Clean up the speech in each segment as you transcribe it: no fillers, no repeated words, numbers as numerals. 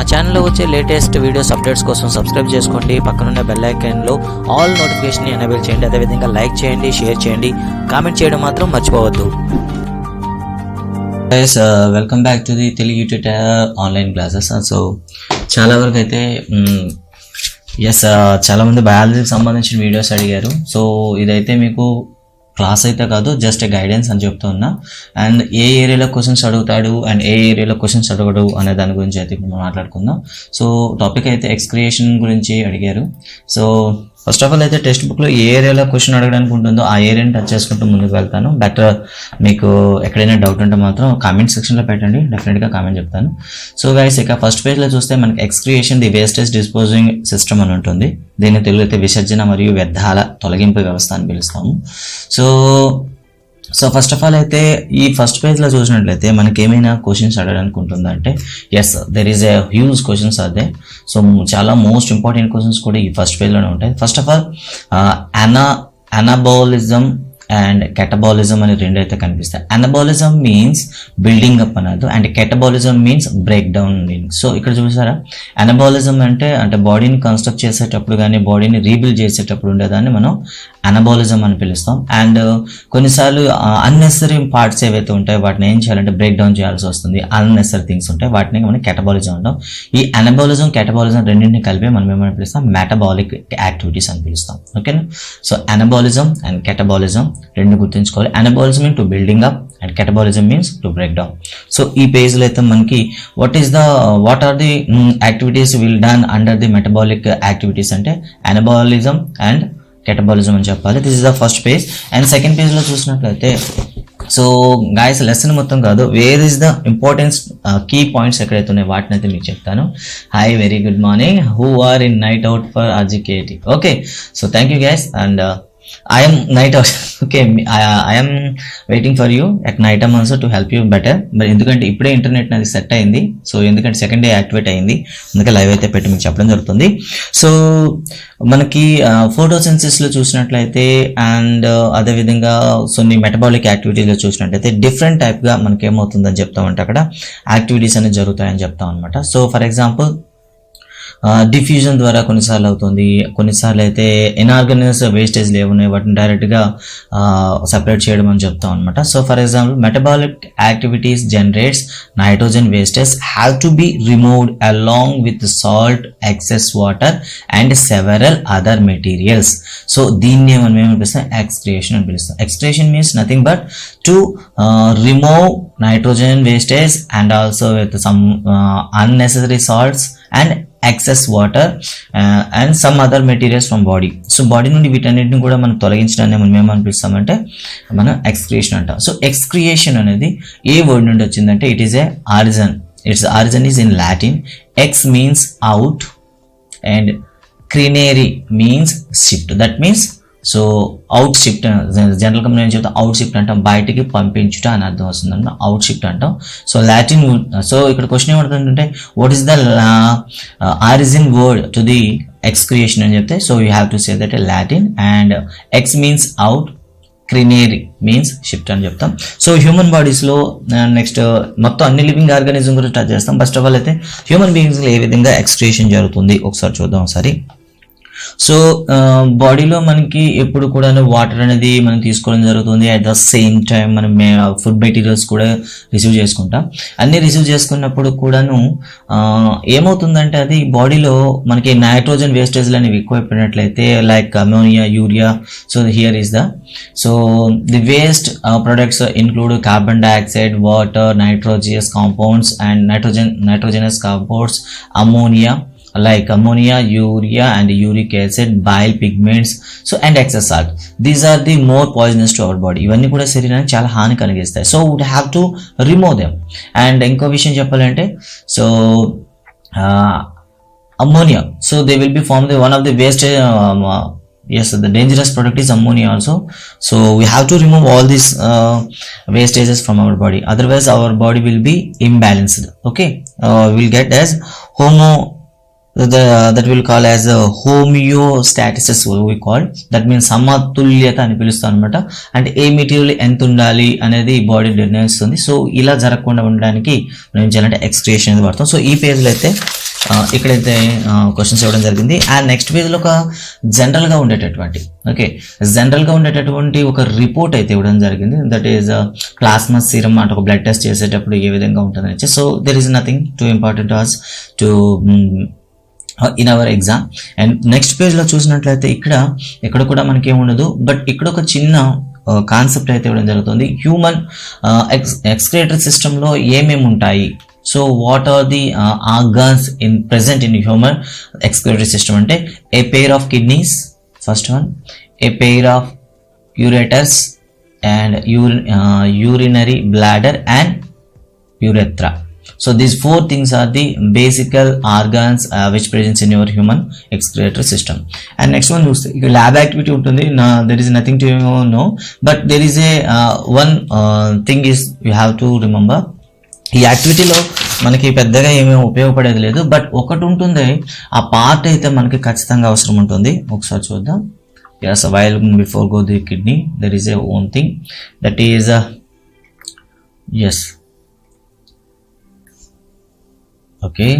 ఛానల్లో వచ్చే latest videos updates కోసం సబ్స్క్రైబ్ చేసుకోండి. పక్కనున్న బెల్ ఐకాన్లో ఆల్ నోటిఫికేషన్ ఎనేబుల్ చేయండి. అదేవిధంగా లైక్ చేయండి, షేర్ చేయండి, కామెంట్ చేయడం మాత్రం మర్చిపోవద్దు. Guys welcome back to the Telugu tutor online classes. So చాలా వరకు అయితే చాలామంది బయాలజీకి సంబంధించిన వీడియోస్ అడిగారు. సో ఇదైతే మీకు క్లాస్ అయితే కాదు, జస్ట్ గైడెన్స్ అని చెప్తూ ఉన్నా. అండ్ ఏ ఏరియాలో క్వశ్చన్స్ అడుగుతాడు అండ్ ఏ ఏరియాలో క్వశ్చన్స్ అడగడు అనే దాని గురించి అయితే ఇప్పుడు మనం మాట్లాడుకుందాం. సో టాపిక్ అయితే ఎక్స్క్రియేషన్ గురించి అడిగారు. సో ఫస్ట్ ఆఫ్ ఆల్ అయితే టెక్స్ట్ బుక్లో ఏ ఏరియాలో క్వశ్చన్ అడగడానికి ఉంటుందో ఆ ఏరియాని టచ్ చేసుకుంటూ ముందుకు వెళ్తాను. బట్ మీకు ఎక్కడైనా డౌట్ ఉంటే మాత్రం కామెంట్ సెక్షన్లో పెట్టండి, డెఫినెట్గా కామెంట్ చెప్తాను. సో గైస్ ఇక ఫస్ట్ పేజ్లో చూస్తే మనకి excretion the wastage disposing system అని ఉంటుంది. దీన్ని తెలుగు అయితే విసర్జన మరియు వ్యర్థాల తొలగింపు వ్యవస్థ అని పిలుస్తాము. సో ఫస్ట్ ఆఫ్ ఆల్ అయితే ఈ ఫస్ట్ పేజ్లో చూసినట్లయితే మనకి ఏమైనా క్వశ్చన్స్ అడగడానికి ఉంటుందంటే yes there is a huge questions అదే. సో చాలా మోస్ట్ ఇంపార్టెంట్ క్వశ్చన్స్ కూడా ఈ ఫస్ట్ పేజ్లోనే ఉంటాయి. First of all anabolism and catabolism అని రెండు అయితే కనిపిస్తాయి. అనాబాలిజం మీన్స్ బిల్డింగ్ అప్ అనేది, and catabolism means break down means. So ఇక్కడ చూసారా, అనాబాలిజం అంటే బాడీని కన్స్ట్రక్ట్ చేసేటప్పుడు కానీ బాడీని రీబిల్డ్ చేసేటప్పుడు ఉండేదాన్ని మనం అనాబాలిజం అని పిలుస్తాం. అండ్ కొన్నిసార్లు అన్నెసరీ పార్ట్స్ ఏవైతే ఉంటాయో వాటిని ఏం చేయాలంటే బ్రేక్ డౌన్ చేయాల్సి వస్తుంది. అన్నెసరీ థింగ్స్ ఉంటాయి, వాటిని మనం కెటబాలిజం అంటాం. ఈ అనాబాలిజం కెటబాలిజం రెండింటిని కలిపి మనం ఏమని పిలుస్తాం, మెటబాలిక్ యాక్టివిటీస్ అని పిలుస్తాం. ఓకేనా. సో అనాబాలిజం అండ్ కెటబాలిజం రెండు గుర్తుంచుకోవాలి. Anabolism mean to building up and catabolism means to break down. So ఈ పేజ్లో అయితే మనకి what are the activities will done under the metabolic activities అంటే అనాబాలిజం అండ్ కెటబాలిజం అని చెప్పాలి. This is the first page. And second పేజ్లో చూసినట్లయితే so guys lesson మొత్తం కాదు, where is the importance key points ఎక్కడైతే ఉన్నాయి వాటిని అయితే మీకు చెప్తాను. Hi, very good morning, who are in night out for అజికేటి. Okay, so thank you guys. And I am night out. Okay, I am waiting for you at night time also to help you better. But ఎందుకంటే ఇప్పుడే internet నాది set అయింది. So ఎందుకంటే second day activate అయింది, అందుకే live అయితే పెట్టి మీకు చెప్పడం జరుగుతుంది. సో మనకి ఫోటోసిన్సిస్లో చూసినట్లయితే అండ్ అదేవిధంగా కొన్ని మెటబాలిక్ యాక్టివిటీస్లో చూసినట్లయితే డిఫరెంట్ టైప్గా మనకి ఏమవుతుందని చెప్తామంటే అక్కడ యాక్టివిటీస్ అనేది జరుగుతాయని చెప్తాం అనమాట. సో ఫర్ ఎగ్జాంపుల్ డిఫ్యూజన్ ద్వారా కొన్నిసార్లు అవుతుంది, కొన్నిసార్లు అయితే ఇన్ఆర్గానిక్ వేస్టేజ్ ఏమున్నాయి వాటిని డైరెక్ట్గా సెపరేట్ చేయడం అని చెప్తాం అనమాట. So for example metabolic activities generates nitrogen wastage have to be removed along with salt, excess water and several other materials. So దీన్ని మనం పిలుస్తాం ఎక్స్క్రియేషన్ అని పిలుస్తాం. Excretion means nothing but to remove nitrogen wastage and also with some unnecessary salts and excess water and some other materials from body. So body నుండి వీటన్నిటిని కూడా మనం తొలగించడాన్ని మనం ఏమని పిలుస్తామంటే మనం ఎక్స్క్రియేషన్ అంటాం. సో ఎక్స్క్రియేషన్ అనేది ఏ వర్డ్ నుండి వచ్చిందంటే it is a origin. Its origin is in Latin. Ex means out and క్రినేరీ means shift. That means so out shift జనరల్గా మనం ఏం చెప్తాం, అవుట్ షిఫ్ట్ అంటాం, బయటికి పంపించుట అని అర్థం వస్తుందంట, అవుట్ షిఫ్ట్ అంటాం. So Latin. సో ఇక్కడ క్వశ్చన్ ఏమవుతుందంటే what is the origin word to the excretion అని చెప్తే so you have to say that Latin. And ex means out, క్రినేరీ మీన్స్ షిఫ్ట్ అని చెప్తాం. సో హ్యూమన్ బాడీస్లో నెక్స్ట్ మొత్తం అన్ని లివింగ్ ఆర్గానిజం గురించి టచ్ చేస్తాం. ఫస్ట్ ఆఫ్ ఆల్ అయితే హ్యూమన్ బీయింగ్స్లో ఏ విధంగా ఎక్స్క్రియేషన్ జరుగుతుంది ఒకసారి చూద్దాం ఒకసారి. సో బాడీలో మనకి ఎప్పుడు కూడా వాటర్ అనేది మనం తీసుకోవడం జరుగుతుంది. అట్ ద సేమ్ టైం మనం ఫుడ్ మెటీరియల్స్ కూడా రిసీవ్ చేసుకుంటాం. అన్నీ రిసీవ్ చేసుకున్నప్పుడు కూడాను ఏమవుతుందంటే అది బాడీలో మనకి నైట్రోజన్ వేస్టేజ్లు అనేవి ఎక్కువైపోయినట్లయితే like ammonia, urea. So here is so the waste products include carbon dioxide, water, nitrogenous compounds and nitrogenous compounds, ammonia like ammonia, urea and uric acid, bile pigments, so and excess salt. These are the more poisonous to our body. ఇవన్నీ కూడా శరీరానికి చాలా హాని కలిగిస్తాయి. So we have to remove them. And ఇంకో విషయం చెప్పాలంటే so ammonia, so they will be formed one of the waste yes, the dangerous product is ammonia also. So we have to remove all these wastages from our body, otherwise our body will be imbalanced. Okay, we will get as that will call as homeostasis we call. That means సమతుల్యత అని పిలుస్తాం అనమాట. అంటే ఏ material ఎంత ఉండాలి అనేది body నిర్ణయిస్తుంది. So ఇలా జరగకుండా ఉండడానికి మనం ఏం చేయాలంటే ఎక్స్క్రియేషన్ అనేది వాడతాం. సో ఈ పేజ్లో అయితే ఇక్కడైతే క్వశ్చన్స్ ఇవ్వడం జరిగింది. అండ్ నెక్స్ట్ పేజ్లో ఒక జనరల్గా ఉండేటటువంటి ఒక రిపోర్ట్ అయితే ఇవ్వడం జరిగింది. దట్ ఈస్ ప్లాస్మా సీరం అంటే ఒక బ్లడ్ టెస్ట్ చేసేటప్పుడు ఏ విధంగా ఉంటుందని. So there is nothing too important as to in our exam. And next పేజ్లో చూసినట్లయితే ఇక్కడ కూడా మనకి ఏముండదు, బట్ ఇక్కడ ఒక చిన్న కాన్సెప్ట్ అయితే ఇవ్వడం జరుగుతుంది. హ్యూమన్ ఎక్స్క్రియేటరీ సిస్టంలో ఏమేమి ఉంటాయి. So what are the organs present in human excretory system అంటే a pair of kidneys, first one, a pair of ureters and urinary bladder and urethra. So these four things are the basic organs which presents in your human excretory system. And next one, lab activity untundi. There is nothing to know, but there is a one thing is you have to remember. ఈ యాక్టివిటీలో మనకి పెద్దగా ఏమేమి ఉపయోగపడేది లేదు, but ఒకటి ఉంటుంది, ఆ part అయితే మనకి ఖచ్చితంగా అవసరం ఉంటుంది. ఒకసారి చూద్దాం. yes, while before go the kidney there is a one thing that is yes, okay,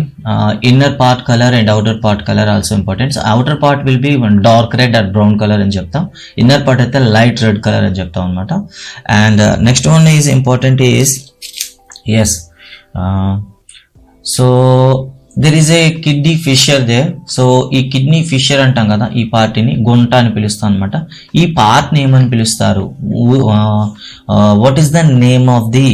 inner part color and outer part color also important. So outer part will be one dark red or brown color అని చెప్తాం, inner part అయితే light red color అని చెప్తాం అన్నమాట. And next one is important is yes, so there is a kidney fissure there. So ఈ kidney fissure అంటాం కదా, ఈ పార్టీని గుంట అని పిలుస్తాం అనమాట. ఈ పార్ట్ని ఏమని పిలుస్తారు? What is the name of the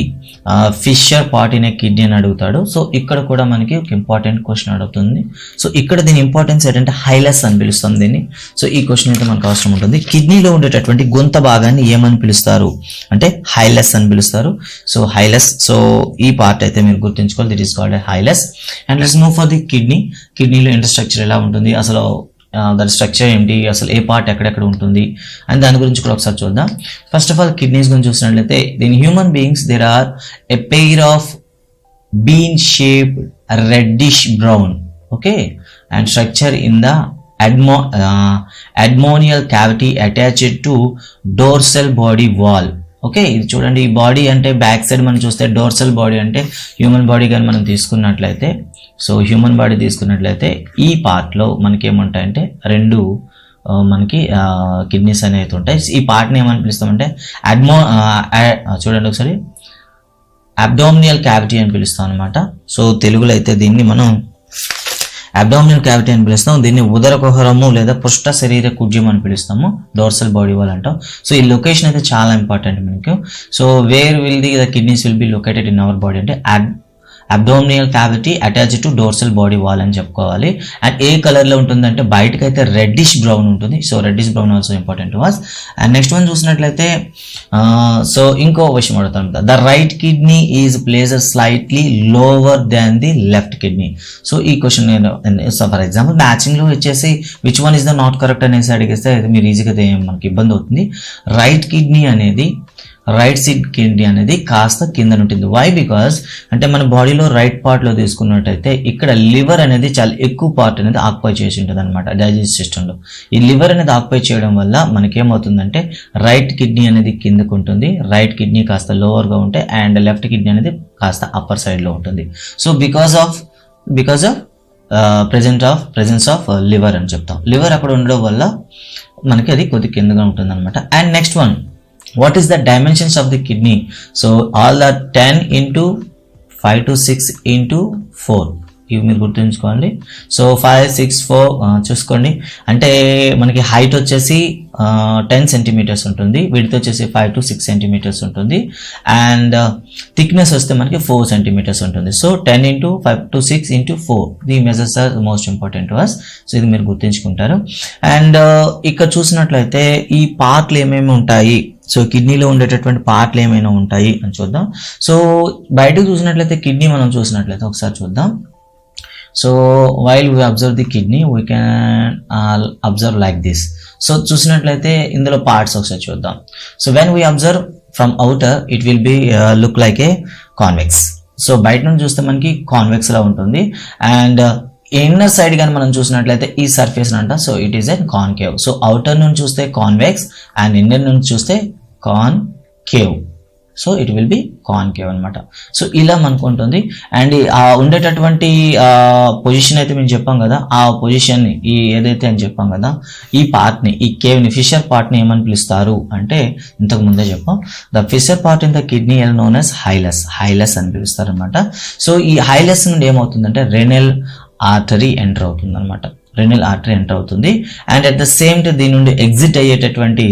fissure part in a kidney అని అడుగుతాడు. సో ఇక్కడ కూడా మనకి ఒక ఇంపార్టెంట్ క్వశ్చన్ అడుగుతుంది. సో ఇక్కడ దీని ఇంపార్టెన్స్ ఏంటంటే హైలస్ అని పిలుస్తాం దీన్ని. సో ఈ క్వశ్చన్ అయితే మనకు అవసరం ఉంటుంది. కిడ్నీలో ఉండేటటువంటి గొంత భాగాన్ని ఏమని పిలుస్తారు అంటే హైలస్ అని పిలుస్తారు. సో హైలస్, సో ఈ పార్ట్ అయితే మీరు గుర్తుంచుకోవాలి, it is called hilus. And let's move for the kidney. కిడ్నీలో ఇంటర్స్ట్రక్చర్ ఎలా ఉంటుంది, అసలు దాని స్ట్రక్చర్ ఏంటి, అసలు ఏ పార్ట్ ఎక్కడెక్కడ ఉంటుంది అని దాని గురించి కూడా ఒకసారి చూద్దాం. ఫస్ట్ ఆఫ్ ఆల్ కిడ్నీస్ గురించి చూసినట్లయితే in human beings there are a pair of bean shaped reddish brown, okay, and structure in the admonial cavity attached to dorsal body wall. Okay, ఇది చూడండి, ఈ బాడీ అంటే బ్యాక్ సైడ్ మనం చూస్తే dorsal body అంటే human body కానీ మనం తీసుకున్నట్లయితే, సో హ్యూమన్ బాడీ తీసుకున్నట్లయితే ఈ పార్ట్లో మనకి ఏముంటాయంటే రెండు మనకి కిడ్నీస్ అనేవి ఉంటాయి. ఈ పార్ట్ని ఏమని పిలుస్తామంటే చూడండి ఒకసారి అబ్డామినల్ క్యావిటీ అని పిలుస్తాం అనమాట. సో తెలుగులో అయితే దీన్ని మనం అబ్డామినల్ క్యావిటీ అని పిలుస్తాం. దీన్ని ఉదర కుహరము లేదా పృష్ఠ శరీర కుడ్యం అని పిలుస్తాము, డోర్సల్ బాడీ వాల్ అంటాం. సో ఈ లొకేషన్ అయితే చాలా ఇంపార్టెంట్ మనకు. So where will the kidneys will be located in our body అంటే abdominal cavity attached to dorsal body wall అని చెప్పుకోవాలి. అండ్ ఏ కలర్లో ఉంటుందంటే బయటకు అయితే రెడ్డిష్ బ్రౌన్ ఉంటుంది. So reddish brown also important was. And next one చూసినట్లయితే సో ఇంకో విషయం అడుగుతాం, the right kidney is placed slightly lower than the left kidney. So ఈ క్వశ్చన్ సో ఫర్ ఎగ్జాంపుల్ మ్యాచింగ్లో వచ్చేసి which one is the not correct అనేసి అడిగిస్తే మీరు ఈజీగా మనకి ఇబ్బంది అవుతుంది. రైట్ కిడ్నీ అనేది రైట్ సైడ్ కిడ్నీ అనేది కాస్త కింద ఉంటుంది. వై? బికాస్ అంటే మన బాడీలో రైట్ పార్ట్లో తీసుకున్నట్టయితే ఇక్కడ లివర్ అనేది చాలా ఎక్కువ పార్ట్ అనేది ఆక్యుపై చేసి ఉంటుంది అనమాట డైజెస్ట్ సిస్టంలో. ఈ లివర్ అనేది ఆక్యుపై చేయడం వల్ల మనకేమవుతుందంటే రైట్ కిడ్నీ అనేది కిందకు ఉంటుంది, రైట్ కిడ్నీ కాస్త లోవర్గా ఉంటే అండ్ లెఫ్ట్ కిడ్నీ అనేది కాస్త అప్పర్ సైడ్లో ఉంటుంది. So because of presence of liver అని చెప్తాం. లివర్ అక్కడ ఉండడం వల్ల మనకి అది కొద్ది కిందగా ఉంటుంది అనమాట. And next one, what is the dimensions of the kidney? So all the 10 into 5 to 6 into 4 ఇవి మీరు గుర్తుంచుకోండి. సో 5, 6, 4 చూసుకోండి. అంటే మనకి హైట్ వచ్చేసి 10 సెంటీమీటర్స్ ఉంటుంది, విడ్త్ వచ్చేసి 5 to 6 సెంటీమీటర్స్ ఉంటుంది, అండ్ థిక్నెస్ వస్తే మనకి 4 సెంటీమీటర్స్ ఉంటుంది. So 10 into 5 to 6 into 4 the measures are most important to us. సో ఇది మీరు గుర్తుంచుకుంటారు. అండ్ ఇక్కడ చూసినట్లయితే ఈ పార్ట్లు ఏమేమి ఉంటాయి, సో కిడ్నీలో ఉండేటటువంటి పార్ట్లు ఏమైనా ఉంటాయి అని చూద్దాం. సో బయటకు చూసినట్లయితే కిడ్నీ మనం చూసినట్లయితే ఒకసారి చూద్దాం. So while we observe the kidney we can observe like this. So చూసినట్లయితే ఇందులో పార్ట్స్ ఒకసారి చూద్దాం. So when we observe from outer it will be look like A convex. So బయట నుంచి చూస్తే మనకి కాన్వెక్స్ లా ఉంటుంది. అండ్ ఇన్నర్ సైడ్ కానీ మనం చూసినట్లయితే ఈ సర్ఫేస్ అంట, so it is a concave. So outer నుంచి చూస్తే కాన్వెక్స్ అండ్ ఇన్నర్ నుంచి చూస్తే concave. So it will be concave అనమాట. సో ఇలా మనకు ఉంటుంది. అండ్ ఉండేటటువంటి పొజిషన్ అయితే మేము చెప్పాం కదా, ఆ పొజిషన్ని ఈ ఏదైతే అని చెప్పాం కదా, ఈ పార్ట్ని, ఈ కేవ్ని, ఫిషర్ పార్ట్ని ఏమని పిలుస్తారు అంటే ఇంతకు ముందే చెప్పాం, the fissure part in the kidney are known as hilus అని పిలుస్తారు అనమాట. సో ఈ హైలస్ నుండి ఏమవుతుందంటే రెనల్ ఆర్టరీ ఎంటర్ అవుతుంది అనమాట. రెనల్ ఆర్టరీ ఎంటర్ అవుతుంది. And at the same time దీని నుండి ఎగ్జిట్ అయ్యేటటువంటి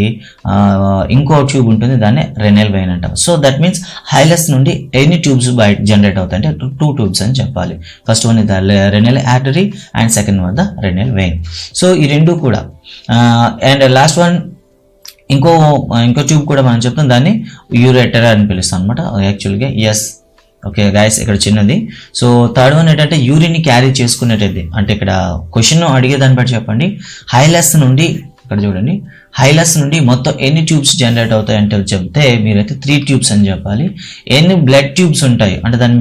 ఇంకో ట్యూబ్ ఉంటుంది, దాన్ని రెనల్ వెయిన్ అంటాం. సో దట్ మీన్స్ హైలస్ నుండి ఎన్ని ట్యూబ్స్ బయట జనరేట్ అవుతాయి అంటే 2 ట్యూబ్స్ అని చెప్పాలి. First one is the renal artery and second one the renal vein. So ఈ రెండు కూడా అండ్ లాస్ట్ వన్ ఇంకో ట్యూబ్ కూడా మనం చెప్తాం, దాన్ని యూరేటర్ అని పిలుస్తాం అనమాట యాక్చువల్గా. ఎస్ ఓకే గైస్, ఇక్కడ చిన్నది. సో థర్డ్ వన్ ఏంటంటే యూరిన్ క్యారీ చేసుకునేటది. అంటే ఇక్కడ క్వశ్చన్ అడిగే దాన్ని బట్టి చెప్పండి. హైలస్ నుండి ఇక్కడ చూడండి, హైలస్ నుండి మొత్తం ఎన్ని ట్యూబ్స్ జనరేట్ అవుతాయి అంటే చెప్తే మీరైతే 3 ట్యూబ్స్ అని చెప్పాలి. ఎన్ని బ్లడ్ ట్యూబ్స్ ఉంటాయి అంటే దాన్ని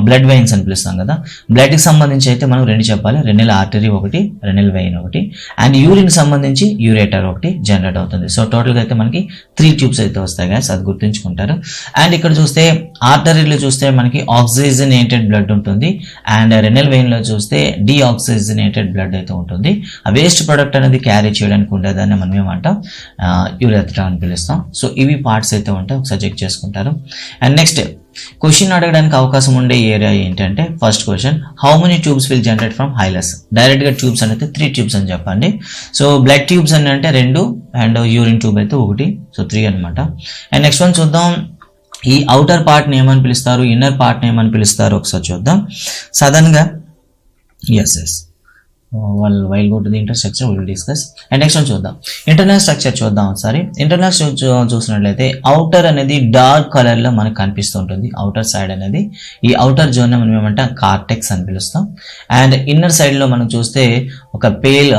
బ్లడ్ వెయిన్స్ అని పిలుస్తాం కదా, బ్లడ్కి సంబంధించి అయితే మనం 2 చెప్పాలి, రెనల్ ఆర్టరీ ఒకటి, రెనల్ వెయిన్ ఒకటి, అండ్ యూరిన్ సంబంధించి యూరేటర్ ఒకటి జనరేట్ అవుతుంది. సో టోటల్గా అయితే మనకి 3 ట్యూబ్స్ అయితే వస్తాయి గైస్, అది గుర్తుంచుకుంటారు. అండ్ ఇక్కడ చూస్తే ఆర్టరీలో చూస్తే మనకి ఆక్సిజనేటెడ్ బ్లడ్ ఉంటుంది, అండ్ రెనల్ వెయిన్లో చూస్తే డీఆక్సిజనేటెడ్ బ్లడ్ అయితే ఉంటుంది. ఆ వేస్ట్ ప్రొడక్ట్ అనేది క్యారీ చేయడానికి ఉండేదాన్ని మనం ఏమంటాం, యూరెథ్రా అని పిలుస్తాం. సో ఇవి పార్ట్స్ అయితే ఉంటాయి, ఒకసారి చెక్ చేసుకుంటారు. అండ్ నెక్స్ట్ క్వశ్చన్ అడగడానికి అవకాశం ఉండే ఏరియా ఏంటంటే first question, how many tubes will generate from hilus. డైరెక్ట్గా ట్యూబ్స్ అనేది 3 ట్యూబ్స్ అని చెప్పండి. సో బ్లడ్ ట్యూబ్స్ అని అంటే 2 అండ్ యూరిన్ ట్యూబ్ అయితే 1, సో 3 అనమాట. అండ్ నెక్స్ట్ వన్ చూద్దాం, ఈ అవుటర్ పార్ట్ని ఏమని పిలుస్తారు, ఇన్నర్ పార్ట్ని ఏమని పిలుస్తారు ఒకసారి చూద్దాం. సడన్గా yes while go to the inner structure we will discuss. And next one చూద్దాం, ఇంటర్నల్ స్ట్రక్చర్ చూద్దాం ఒకసారి. ఇంటర్నల్ స్ట్రక్చర్ చూసినట్లయితే అవుటర్ అనేది డార్క్ కలర్ లో మనకు కనిపిస్తుంటుంది. అవుటర్ సైడ్ అనేది, ఈ అవుటర్ జోన్ మనం ఏమంటాం కార్టెక్స్ అని పిలుస్తాం. అండ్ ఇన్నర్ సైడ్ లో మనం చూస్తే ఒక పేల్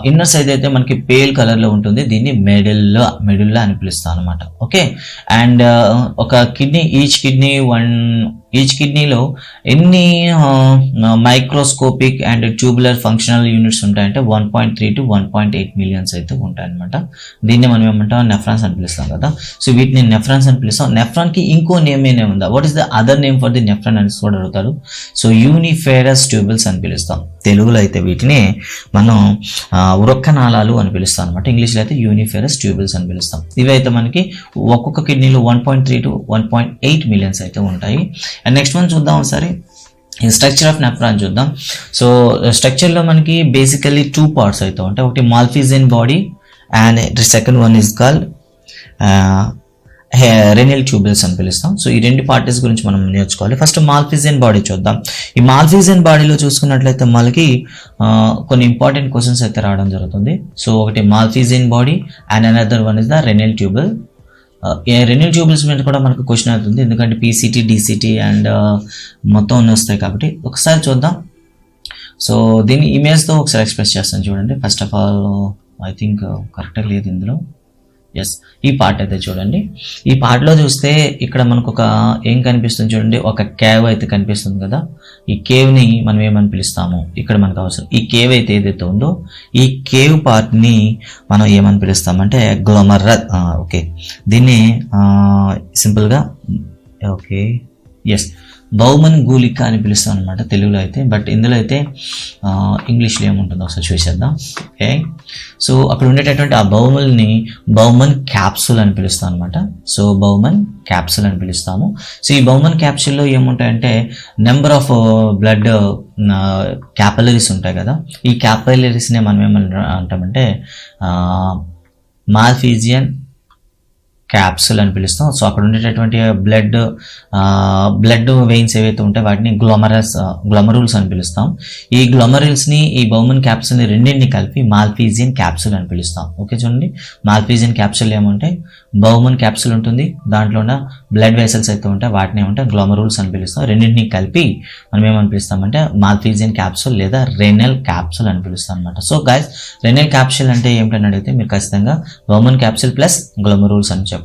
ఇన్నర్ సైడ్ అయితే మనకి పేల్ కలర్ లో ఉంటుంది, దీన్ని మెడిల్లా అని పిలుస్తాం అనమాట. ఓకే, అండ్ ఒక కిడ్నీ, ఈచ్ కిడ్నీలో ఎన్ని microscopic and tubular functional units ఉంటాయంటే 1.3 to 1.8 మిలియన్స్ అయితే ఉంటాయన్నమాట. దీన్ని మనం ఏమంటాం నెఫ్రాన్స్ అని పిలుస్తాం కదా. సో వీటిని నెఫ్రాన్స్ అని పిలుస్తాం. నెఫ్రాన్ కి ఇంకో నేమ్ ఏమే ఉందా, what is the other name for the nephron అని కూడా అడుగుతారు. సో యూనిఫెరస్ ట్యూబుల్స్ అని పిలుస్తాం. తెలుగులో అయితే వీటిని మనం వృక్కనాళాలు అని పిలుస్తాం అనమాట. ఇంగ్లీష్లో అయితే యూనిఫెరస్ ట్యూబుల్స్ అని పిలుస్తాం. ఇవి అయితే మనకి ఒక్కొక్క కిడ్నీలో 1.3 to 1.8 మిలియన్స్ అయితే ఉంటాయి. అండ్ నెక్స్ట్ వన్ చూద్దాం ఒకసారి, స్ట్రక్చర్ ఆఫ్ నెఫ్రాన్ చూద్దాం. సో స్ట్రక్చర్లో మనకి బేసికలీ 2 పార్ట్స్ అయితే ఉంటాయి. ఒకటి మాల్ఫిజియన్ body and second one is called renal tubules అని పిలుస్తాం. సో ఈ 2 పార్టీస్ గురించి మనం నేర్చుకోవాలి. ఫస్ట్ మాల్ఫిజియన్ బాడీ చూద్దాం. ఈ మాల్ఫిజియన్ బాడీలో చూసుకున్నట్లయితే మనకి కొన్ని ఇంపార్టెంట్ క్వశ్చన్స్ అయితే రావడం జరుగుతుంది. సో ఒకటి మాల్ఫిజియన్ body and another one is the renal tubal. Renal tubules మీద కూడా మనకు క్వశ్చన్ అవుతుంది, ఎందుకంటే పీసీటీ, డీసీటీ అండ్ మొత్తం అన్నీ వస్తాయి కాబట్టి. ఒకసారి చూద్దాం. సో దీన్ని ఇమేజ్తో ఒకసారి ఎక్స్ప్రెస్ చేస్తాను చూడండి. First of all I think కరెక్ట్గా లేదు ఇందులో. ఎస్, ఈ పార్ట్ అయితే చూడండి. ఈ పార్ట్లో చూస్తే ఇక్కడ మనకు ఒక ఏం కనిపిస్తుంది చూడండి, ఒక కేవ్ అయితే కనిపిస్తుంది కదా. ఈ కేవ్ని మనం ఏమని పిలుస్తాము, ఇక్కడ మనకు అవసరం ఈ కేవ్ అయితే ఏదైతే ఉందో ఈ కేవ్ పార్ట్ని మనం ఏమని పిలుస్తామంటే గ్లోమర్రా. ఓకే, దీన్ని సింపుల్గా ఓకే ఎస్ బౌమన్ గూలిక అని పిలుస్తాం అనమాట తెలుగులో అయితే. బట్ ఇందులో అయితే ఇంగ్లీష్లో ఏముంటుందో ఒకసారి చూసేద్దాం. ఓకే, సో అక్కడ ఉండేటటువంటి ఆ బౌమన్ క్యాప్సుల్ అని పిలుస్తాం అనమాట. సో బౌమన్ క్యాప్సుల్ అని పిలుస్తాము. సో ఈ బౌమన్ క్యాప్సుల్లో ఏముంటాయంటే నెంబర్ ఆఫ్ బ్లడ్ క్యాపిలరీస్ ఉంటాయి కదా. ఈ క్యాపిలరీస్నే మనం ఏమని అంటామంటే మాల్ఫిజియన్ క్యాప్సుల్ అని పిలుస్తాం. సో అక్కడ ఉండేటటువంటి బ్లడ్ వెయిన్స్ ఏవైతే ఉంటాయో వాటిని గ్లోమరుల్స్ అని పిలుస్తాం. ఈ గ్లోమరుల్స్ని, ఈ బౌమన్ క్యాప్సుల్ని రెండింటిని కలిపి మాల్ఫిజియన్ క్యాప్సుల్ అని పిలుస్తాం. ఓకే చూడండి, మాల్ఫిజియన్ క్యాప్సుల్ ఏముంటాయి, బౌమన్ క్యాప్సుల్ ఉంటుంది, దాంట్లో ఉన్న బ్లడ్ వెసల్స్ అయితే ఉంటాయి, వాటిని ఏమంటే గ్లోమరుల్స్ అని పిలుస్తాం. రెండింటిని కలిపి మనం ఏమని పిలుస్తామంటే మాల్ఫిజియన్ క్యాప్సుల్ లేదా రెనల్ క్యాప్సుల్ అని పిలుస్తాం అనమాట. సో గైస్, రెనల్ క్యాప్సుల్ అంటే ఏమిటని అడిగితే మీరు ఖచ్చితంగా బౌమన్ క్యాప్సుల్ ప్లస్ గ్లోమరుల్స్ అని చెప్పాలి.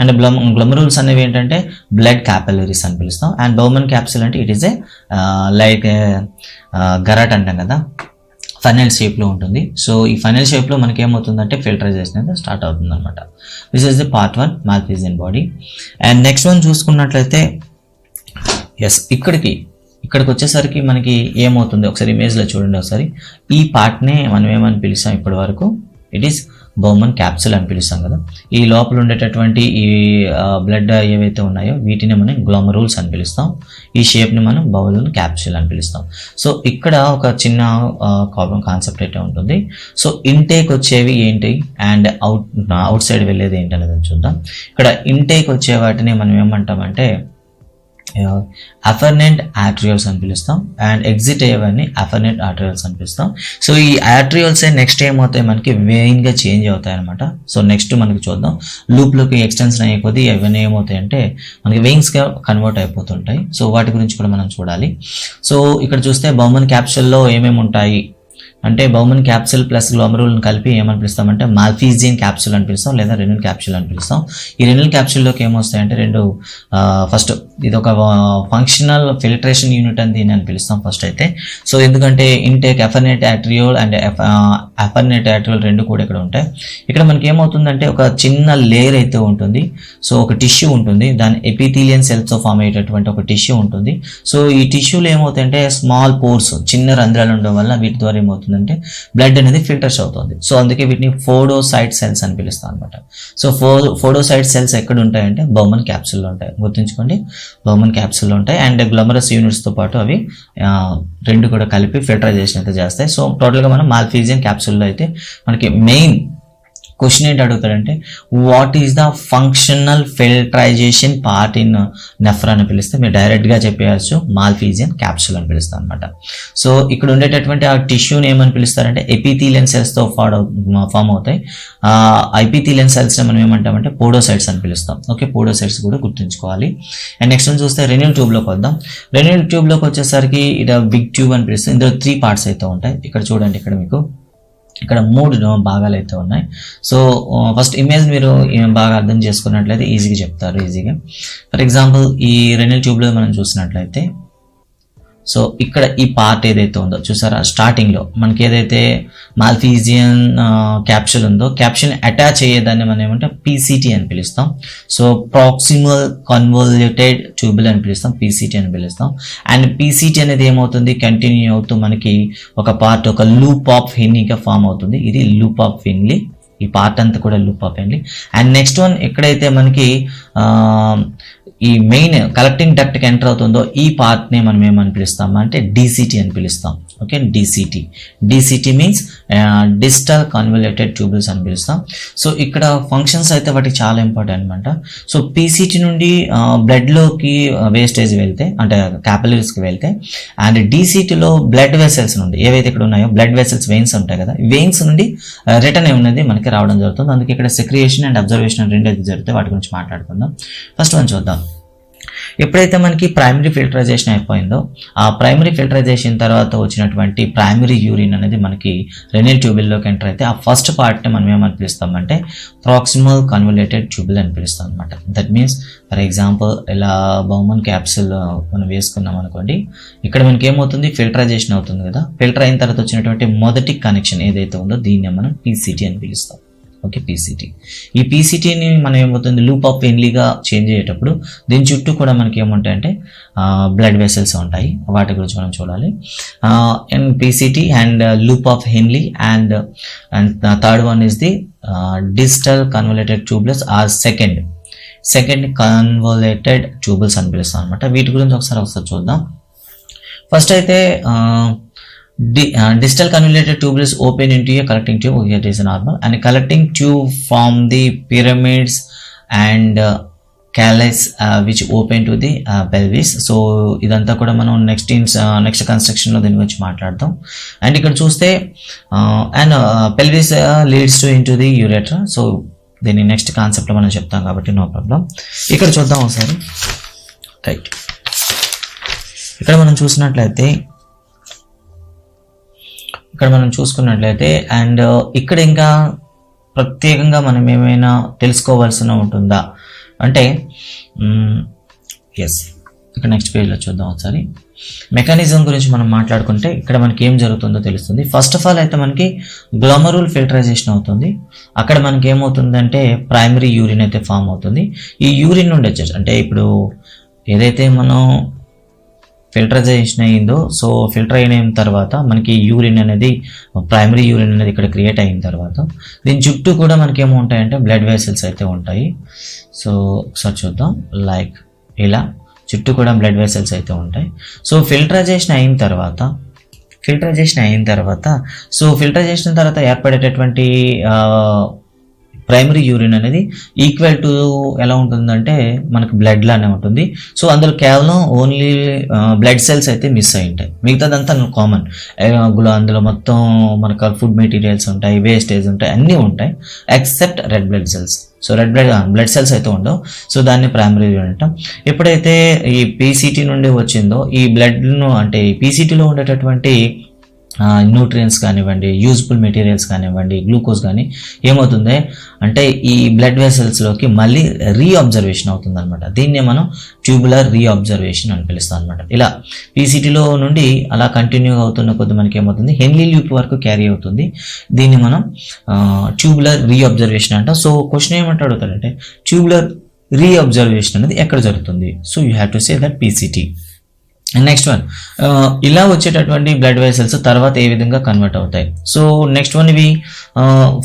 అండ్ గ్లోమరుల్స్ అనేవి ఏంటంటే బ్లడ్ క్యాపిలరీస్ అని పిలుస్తాం. అండ్ బౌమన్ క్యాప్సుల్ అంటే ఇట్ ఈస్ ఏ లైక్ గరాట్ అంటాం కదా, ఫనెల్ షేప్లో ఉంటుంది. సో ఈ ఫనెల్ షేప్లో మనకి ఏమవుతుందంటే ఫిల్టరైజేషన్ అయితే స్టార్ట్ అవుతుంది అనమాట. This is the part 1 Malpighian body. And next one చూసుకున్నట్లయితే ఇక్కడికి వచ్చేసరికి మనకి ఏమవుతుంది ఒకసారి ఇమేజ్లో చూడండి. ఒకసారి ఈ పార్ట్నే మనం ఏమని పిలుస్తాం ఇప్పటి వరకు, ఇట్ ఈస్ బౌమన్ క్యాప్సుల్ అని పిలుస్తాం కదా. ఈ లోపల ఉండేటటువంటి ఈ బ్లడ్ ఏవైతే ఉన్నాయో వీటిని మనం గ్లోమరూల్స్ అని పిలుస్తాం. ఈ షేప్ని మనం బౌమన్ క్యాప్సుల్ అని పిలుస్తాం. సో ఇక్కడ ఒక చిన్న కాన్సెప్ట్ అయితే ఉంటుంది. సో ఇంటేక్ వచ్చేవి ఏంటి అండ్ అవుట్ సైడ్ వెళ్ళేది ఏంటి అనేది చూద్దాం. ఇక్కడ ఇంటేక్ వచ్చే వాటిని మనం ఏమంటామంటే అఫర్నెంట్ ఆర్టరియోల్స్ అని పిలుస్తాం. అండ్ ఎగ్జిట్ అయ్యేవన్నీ అఫర్నెంట్ ఆర్టరియోల్స్ అని పిలుస్తాం. సో ఈ ఆర్టరియోల్స్ నెక్స్ట్ ఏమవుతాయి మనకి వెయిన్గా చేంజ్ అవుతాయి అనమాట. సో నెక్స్ట్ మనకి చూద్దాం, లూప్లోకి ఎక్స్టెన్షన్ అయ్యే కొద్దీ అవన్నీ ఏమవుతాయి అంటే మనకి వెయిన్స్గా కన్వర్ట్ అయిపోతుంటాయి. సో వాటి గురించి కూడా మనం చూడాలి. సో ఇక్కడ చూస్తే బౌమన్ క్యాప్సుల్లో ఏమేమి ఉంటాయి అంటే బౌమన్ క్యాప్సుల్ ప్లస్ గ్లోమరూల్ని కలిపి ఏమని పిలుస్తామంటే మాల్ఫీజియన్ క్యాప్సుల్ అని పిలుస్తాం, లేదా రెనల్ క్యాప్సుల్ అని పిలుస్తాం. ఈ రెనల్ క్యాప్సుల్లోకి ఏమొస్తాయంటే రెండు, ఫస్ట్ ఇది ఒక ఫంక్షనల్ ఫిల్టరేషన్ యూనిట్ అని దీన్ని అని పిలుస్తాం ఫస్ట్ అయితే. సో ఎందుకంటే ఇంటేక్ అఫర్నేట్ ఆర్టరియోల్ అండ్ అఫర్నేట్ ఆర్టరియోల్ రెండు కూడా ఇక్కడ ఉంటాయి. ఇక్కడ మనకి ఏమవుతుందంటే ఒక చిన్న లేయర్ అయితే ఉంటుంది. సో ఒక టిష్యూ ఉంటుంది, దాని ఎపిథీలియన్ సెల్స్తో ఫామ్ అయ్యేటటువంటి ఒక టిష్యూ ఉంటుంది. సో ఈ టిష్యూలో ఏమవుతాయంటే స్మాల్ పోర్స్, చిన్న రంధ్రాలు ఉండడం వల్ల వీటి ద్వారా ఏమవుతుందంటే బ్లడ్ అనేది ఫిల్టర్స్ అవుతుంది. సో అందుకే వీటిని ఫోడోసైట్ సెల్స్ అని పిలుస్తాం అనమాట. సో ఫోడోసైట్ సెల్స్ ఎక్కడ ఉంటాయంటే బౌమన్ క్యాప్సుల్లో ఉంటాయి, గుర్తుంచుకోండి, బౌమన్ క్యాప్సుల్లో ఉంటాయి. అండ్ గ్లోమరస్ యూనిట్స్తో పాటు అవి రెండు కూడా కలిపి ఫిల్టరైజేషన్ అయితే చేస్తాయి. సో టోటల్గా మనం మాల్ఫీజియన్ క్యాప్సుల్లో అయితే మనకి మెయిన్ క్వశ్చన్ ఏంటి అడుగుతాడంటే what is the functional filtration part in nephron అని పిలిస్తే మీరు డైరెక్ట్గా చెప్పేయచ్చు మాల్ఫీజియన్ క్యాప్సుల్ అని పిలుస్తాం అనమాట. సో ఇక్కడ ఉండేటటువంటి ఆ టిష్యూని ఏమని పిలుస్తారంటే ఎపిథీలియన్ సెల్స్తో ఫామ్ అవుతాయి. ఎపిథీలియన్ సెల్స్ని మనం ఏమంటామంటే పోడోసైట్స్ అని పిలుస్తాం. ఓకే, పోడోసైట్స్ కూడా గుర్తుంచుకోవాలి. అండ్ నెక్స్ట్ చూస్తే రెన్యూల్ ట్యూబ్లోకి వద్దాం. రెన్యూల్ ట్యూబ్లోకి వచ్చేసరికి ఇది బిగ్ ట్యూబ్ అని పిలుస్తుంది. ఇందులో 3 పార్ట్స్ అయితే ఉంటాయి. ఇక్కడ చూడండి, ఇక్కడ 3 భాగాలు అయితే ఉన్నాయి. సో ఫస్ట్ ఇమేజ్ మీరు బాగా అర్థం చేసుకున్నట్లయితే ఈజీగా చెప్తారు ఈజీగా. ఫర్ ఎగ్జాంపుల్ ఈ రెనల్ ట్యూబ్లో మనం చూసినట్లయితే సో ఇక్కడ ఈ పార్ట్ ఏదైతే ఉందో చూసారా, స్టార్టింగ్లో మనకి ఏదైతే మాల్ఫీజియన్ క్యాప్సుల్ ఉందో క్యాప్సుల్ని అటాచ్ అయ్యేదాన్ని మనం ఏమంటే పీసీటీ అని పిలుస్తాం. సో ప్రాక్సిమల్ కన్వల్యూటెడ్ ట్యూబుల్ అని పిలుస్తాం, పీసీటీ అని పిలుస్తాం. అండ్ పీసీటీ అనేది ఏమవుతుంది, కంటిన్యూ అవుతూ మనకి ఒక పార్ట్, ఒక లూప్ ఆఫ్ హెన్లీగా ఫామ్ అవుతుంది. ఇది లూప్ ఆఫ్ హెన్లీ, ఈ పార్ట్ అంతా కూడా loop of Henle. And next one ఎక్కడైతే మనకి ఈ మెయిన్ కలెక్టింగ్ డక్ట్కి ఎంటర్ అవుతుందో ఈ పార్ట్ని మనం ఏమని పిలుస్తాం అంటే డీసీటీ అని పిలుస్తాం. Okay, DCT means distal convoluted tubules అని పిలుస్తాం. సో ఇక్కడ ఫంక్షన్స్ అయితే వాటికి చాలా ఇంపార్టెంట్ అనమాట. సో పీసీటీ నుండి బ్లడ్లోకి వేస్టేజ్ వెళ్తే అంటే క్యాపిలరీస్కి వెళ్తే, అండ్ డీసీటీలో బ్లడ్ వెసల్స్ నుండి ఏవైతే ఇక్కడ ఉన్నాయో బ్లడ్ వెసల్స్ వెయిన్స్ ఉంటాయి కదా, వెయిన్స్ నుండి రిటర్న్ ఏమన్నది మనకి రావడం జరుగుతుంది. అందుకే ఇక్కడ సెక్రియేషన్ అండ్ అబ్జర్వేషన్ రెండు అయితే జరుగుతాయి. వాటి గురించి మాట్లాడుకుందాం. ఫస్ట్ వన్ చూద్దాం. ఎప్పుడైతే మనకి ప్రైమరీ ఫిల్టరైజేషన్ అయిపోయిందో ఆ ప్రైమరీ ఫిల్టరైజేషన్ తర్వాత వచ్చినటువంటి ప్రైమరీ యూరిన్ అనేది మనకి రెనల్ ట్యూబుల్లోకి ఎంటర్ అయితే ఆ ఫస్ట్ పార్ట్ని మనం ఏమని పిలుస్తామంటే ప్రాక్సిమల్ కన్వల్యూటెడ్ ట్యూబుల్ అని పిలుస్తాం అనమాట. దట్ మీన్స్ ఫర్ ఎగ్జాంపుల్ ఇలా బౌమన్ క్యాప్సుల్ మనం వేసుకున్నాం అనుకోండి, ఇక్కడ మనకి ఏమవుతుంది ఫిల్టరైజేషన్ అవుతుంది కదా, ఫిల్టర్ అయిన తర్వాత వచ్చినటువంటి మొదటి కనెక్షన్ ఏదైతే ఉందో దీన్ని మనం పీసీటీ అని పిలుస్తాం. Okay, PCT. ఈ పీసీటీని మనం ఏమవుతుంది లూప్ ఆఫ్ హెన్లీగా చేంజ్ అయ్యేటప్పుడు దీని చుట్టూ కూడా మనకి ఏముంటాయంటే బ్లడ్ వెసల్స్ ఉంటాయి. వాటి గురించి మనం చూడాలి. And PCT and loop of Henle and third one is the distal convoluted tubules or second convoluted tubules అని పిలుస్తాం అనమాట. వీటి గురించి ఒకసారి చూద్దాం. ఫస్ట్ అయితే distal convoluted tube is open into a collecting tube. Here it is normal, and a collecting tube from the pyramids and calyx which open to the pelvis. So ఇదంతా కూడా మనం నెక్స్ట్ కన్స్ట్రక్షన్ లో దీని గురించి మాట్లాడతాం. And ఇక్కడ చూస్తే and pelvis leads to into the urethra. So దీన్ని నెక్స్ట్ కాన్సెప్ట్ లో మనం చెప్తాం కాబట్టి నో ప్రాబ్లం. ఇక్కడ చూద్దాం ఒకసారి. రైట్, ఇక్కడ మనం చూసుకున్నట్లయితే అండ్ ఇక్కడ ఇంకా ప్రత్యేకంగా మనం ఏమైనా తెలుసుకోవాల్సిన ఉంటుందా అంటే ఎస్, ఇక్కడ నెక్స్ట్ పేజ్లో చూద్దాం ఒకసారి. మెకానిజం గురించి మనం మాట్లాడుకుంటే ఇక్కడ మనకి ఏం జరుగుతుందో తెలుస్తుంది. ఫస్ట్ ఆఫ్ ఆల్ అయితే మనకి గ్లోమరూల్ ఫిల్టరైజేషన్ అవుతుంది. అక్కడ మనకి ఏమవుతుందంటే ప్రైమరీ యూరిన్ అయితే ఫామ్ అవుతుంది. ఈ యూరిన్ నుండి వచ్చేసి అంటే ఇప్పుడు ఏదైతే మనం ఫిల్టరైజేషన్ అయిందో, సో ఫిల్టర్ అయిన తర్వాత మనకి యూరిన్ అనేది ప్రైమరీ యూరిన్ అనేది ఇక్కడ క్రియేట్ అయిన తర్వాత దీని చుట్టూ కూడా మనకి ఏముంటాయంటే బ్లడ్ వెసల్స్ అయితే ఉంటాయి. సో ఒకసారి చూద్దాం. లైక్ ఇలా చుట్టూ కూడా బ్లడ్ వెసల్స్ అయితే ఉంటాయి. సో ఫిల్టరైజేషన్ అయిన తర్వాత ఏర్పడేటటువంటి ప్రైమరీ యూరిన్ అనేది ఈక్వల్ టు ఎలా ఉంటుందంటే మనకు బ్లడ్ లానే ఉంటుంది. సో అందులో కేవలం ఓన్లీ బ్లడ్ సెల్స్ అయితే మిస్ అయి ఉంటాయి, మిగతాదంతా కామన్. అందులో మొత్తం మనకు ఫుడ్ మెటీరియల్స్ ఉంటాయి, వేస్టేజ్ ఉంటాయి, అన్నీ ఉంటాయి except red blood cells. So red blood cells అయితే ఉండవు. సో దాన్ని ప్రైమరీ యూరిన్ అంటాం. ఎప్పుడైతే ఈ పీసీటీ నుండి వచ్చిందో ఈ బ్లడ్ను అంటే ఈ పీసీటీలో ఉండేటటువంటి న్యూట్రియన్స్ కానివ్వండి, యూజ్ఫుల్ మెటీరియల్స్ కానివ్వండి, గ్లూకోజ్ కానీ ఏమవుతుంది అంటే ఈ బ్లడ్ వెసల్స్లోకి మళ్ళీ రీఅబ్జర్వేషన్ అవుతుంది అనమాట. దీన్నే మనం ట్యూబులర్ రీఅబ్జర్వేషన్ అని పిలుస్తాం అనమాట. ఇలా పీసీటీలో నుండి అలా కంటిన్యూ అవుతున్న కొద్ది మనకి ఏమవుతుంది హెన్లీ లూప్ వరకు క్యారీ అవుతుంది. దీన్ని మనం ట్యూబులర్ రీఅబ్జర్వేషన్ అంటాం. సో క్వశ్చన్ ఏమంటే అడుగుతాడంటే ట్యూబులర్ రీఅబ్జర్వేషన్ అనేది ఎక్కడ జరుగుతుంది? So you have to say that PCT. Next one, ఇలా వచ్చేటటువంటి బ్లడ్ వెసల్స్ తర్వాత ఏ విధంగా కన్వర్ట్ అవుతాయి. సో నెక్స్ట్ వన్ ఇవి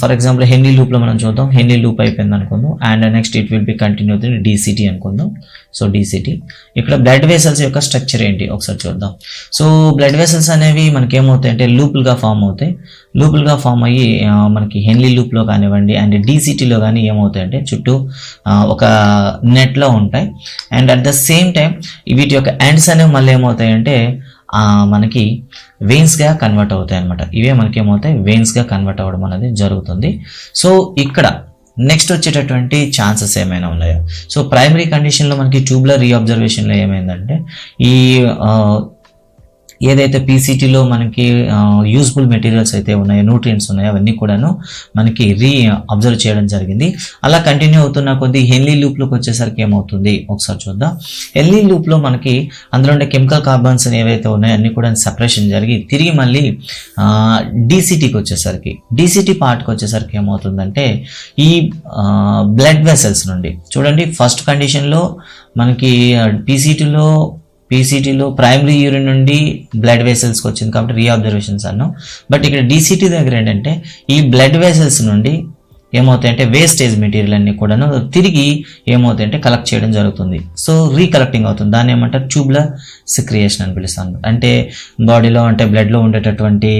ఫర్ ఎగ్జాంపుల్ హెన్లీ లూప్లో మనం చూద్దాం. హెన్లీ లూప్ అయిపోయింది అనుకుందాం and next it will be continue అవుతుంది డీసీటీ అనుకుందాం. సో డీసీటీ ఇక్కడ బ్లడ్ వెసల్స్ యొక్క స్ట్రక్చర్ ఏంటి ఒకసారి చూద్దాం. సో బ్లడ్ వెసల్స్ అనేవి మనకి ఏమవుతాయి అంటే లూపులుగా ఫామ్ అవుతాయి. లూపులుగా ఫామ్ అయ్యి మనకి హెన్లీ లూప్లో కానివ్వండి అండ్ డీసీటీలో కానీ ఏమవుతాయంటే చుట్టూ ఒక నెట్లో ఉంటాయి. And at the same time వీటి యొక్క ఎండ్స్ అనేవి మళ్ళీ ఏమవుతాయంటే మనకి వెయిన్స్గా కన్వర్ట్ అవుతాయి అనమాట. ఇవే మనకి ఏమవుతాయి వెయిన్స్గా కన్వర్ట్ అవ్వడం అనేది జరుగుతుంది. సో ఇక్కడ నెక్స్ట్ వచ్చేటటువంటి ఛాన్సెస్ ఏమైనా ఉన్నాయో. సో ప్రైమరీ కండిషన్లో మనకి ట్యూబులర్ రీఅబ్జర్వేషన్లో ఏమైందంటే ఈ ఏదైతే పీసీటీలో మనకి యూజ్ఫుల్ మెటీరియల్స్ అయితే ఉన్నాయో, న్యూట్రియంట్స్ ఉన్నాయో అవన్నీ కూడాను మనకి అబ్జర్వ్ చేయడం జరిగింది. అలా కంటిన్యూ అవుతున్న కొద్ది హెన్లీ లూప్లోకి వచ్చేసరికి ఏమవుతుంది ఒకసారి చూద్దాం. హెన్లీ లూప్లో మనకి అందులో ఉండే కెమికల్ కార్బన్స్ ఏవైతే ఉన్నాయో అన్నీ కూడా సెపరేషన్ జరిగి తిరిగి మళ్ళీ డీసీటీకి వచ్చేసరికి డీసీటీ పార్ట్కి వచ్చేసరికి ఏమవుతుందంటే ఈ బ్లడ్ వెసల్స్ నుండి చూడండి ఫస్ట్ కండిషన్లో మనకి పీసీటీలో ప్రైమరీ యూరిన్ నుండి బ్లడ్ వెసల్స్కి వచ్చింది కాబట్టి రీఅబ్జర్వేషన్స్ అన్నాం. బట్ ఇక్కడ డీసీటీ దగ్గర ఏంటంటే ఈ బ్లడ్ వెసల్స్ నుండి ఏమవుతాయంటే వేస్టేజ్ మెటీరియల్ అన్ని కూడాను తిరిగి ఏమవుతాయంటే కలెక్ట్ చేయడం జరుగుతుంది. సో రీకలెక్టింగ్ అవుతుంది. దాన్ని ఏమంటారు ట్యూబులర్ సెక్రియేషన్ అని పిలుస్తాను. అంటే బాడీలో అంటే బ్లడ్లో ఉండేటటువంటి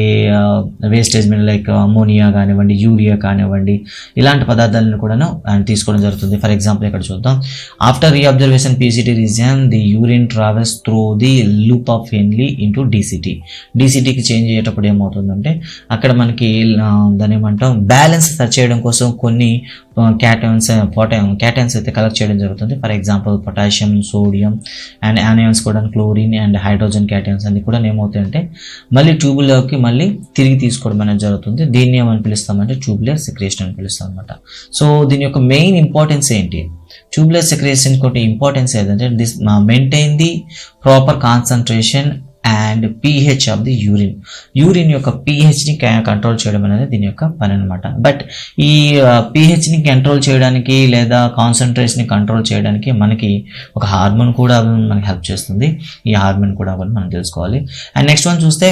వేస్టేజ్ మెటీరియల్ లైక్ అమోనియా కానివ్వండి, యూరియా కానివ్వండి, ఇలాంటి పదార్థాలను కూడాను తీసుకోవడం జరుగుతుంది. ఫర్ ఎగ్జాంపుల్ ఇక్కడ చూద్దాం. After reabsorption PCT region the urine travels through the loop of Henle into డీసీటీకి చేంజ్ అయ్యేటప్పుడు ఏమవుతుందంటే అక్కడ మనకి దాన్ని ఏమంటాం బ్యాలెన్స్ సెర్చ్ చేయడం కోసం కొన్ని క్యాటన్స్ అయితే కలెక్ట్ చేయడం జరుగుతుంది. For example potassium, sodium and anions కూడా క్లోరిన్ అండ్ హైడ్రోజన్ క్యాటన్స్ అన్ని కూడా ఏమవుతాయంటే మళ్ళీ ట్యూబులోకి మళ్ళీ తిరిగి తీసుకోవడం అనేది జరుగుతుంది. దీన్ని ఏమని పిలుస్తామంటే ట్యూబులర్ సెక్రేషన్ అని పిలుస్తాం అనమాట. సో దీని యొక్క మెయిన్ ఇంపార్టెన్స్ ఏంటి? ట్యూబులర్ సెక్రేషన్ కొన్ని ఇంపార్టెన్స్ ఏదంటే this maintain the proper concentration and pH of the urine యొక్క pHని కంట్రోల్ చేయడం అనేది దీని యొక్క పని అనమాట. బట్ ఈ pHని కంట్రోల్ చేయడానికి లేదా కాన్సన్ట్రేషన్ని కంట్రోల్ చేయడానికి మనకి ఒక హార్మోన్ కూడా మనకి హెల్ప్ చేస్తుంది. ఈ హార్మోన్ కూడా మనం తెలుసుకోవాలి. అండ్ నెక్స్ట్ వన్ చూస్తే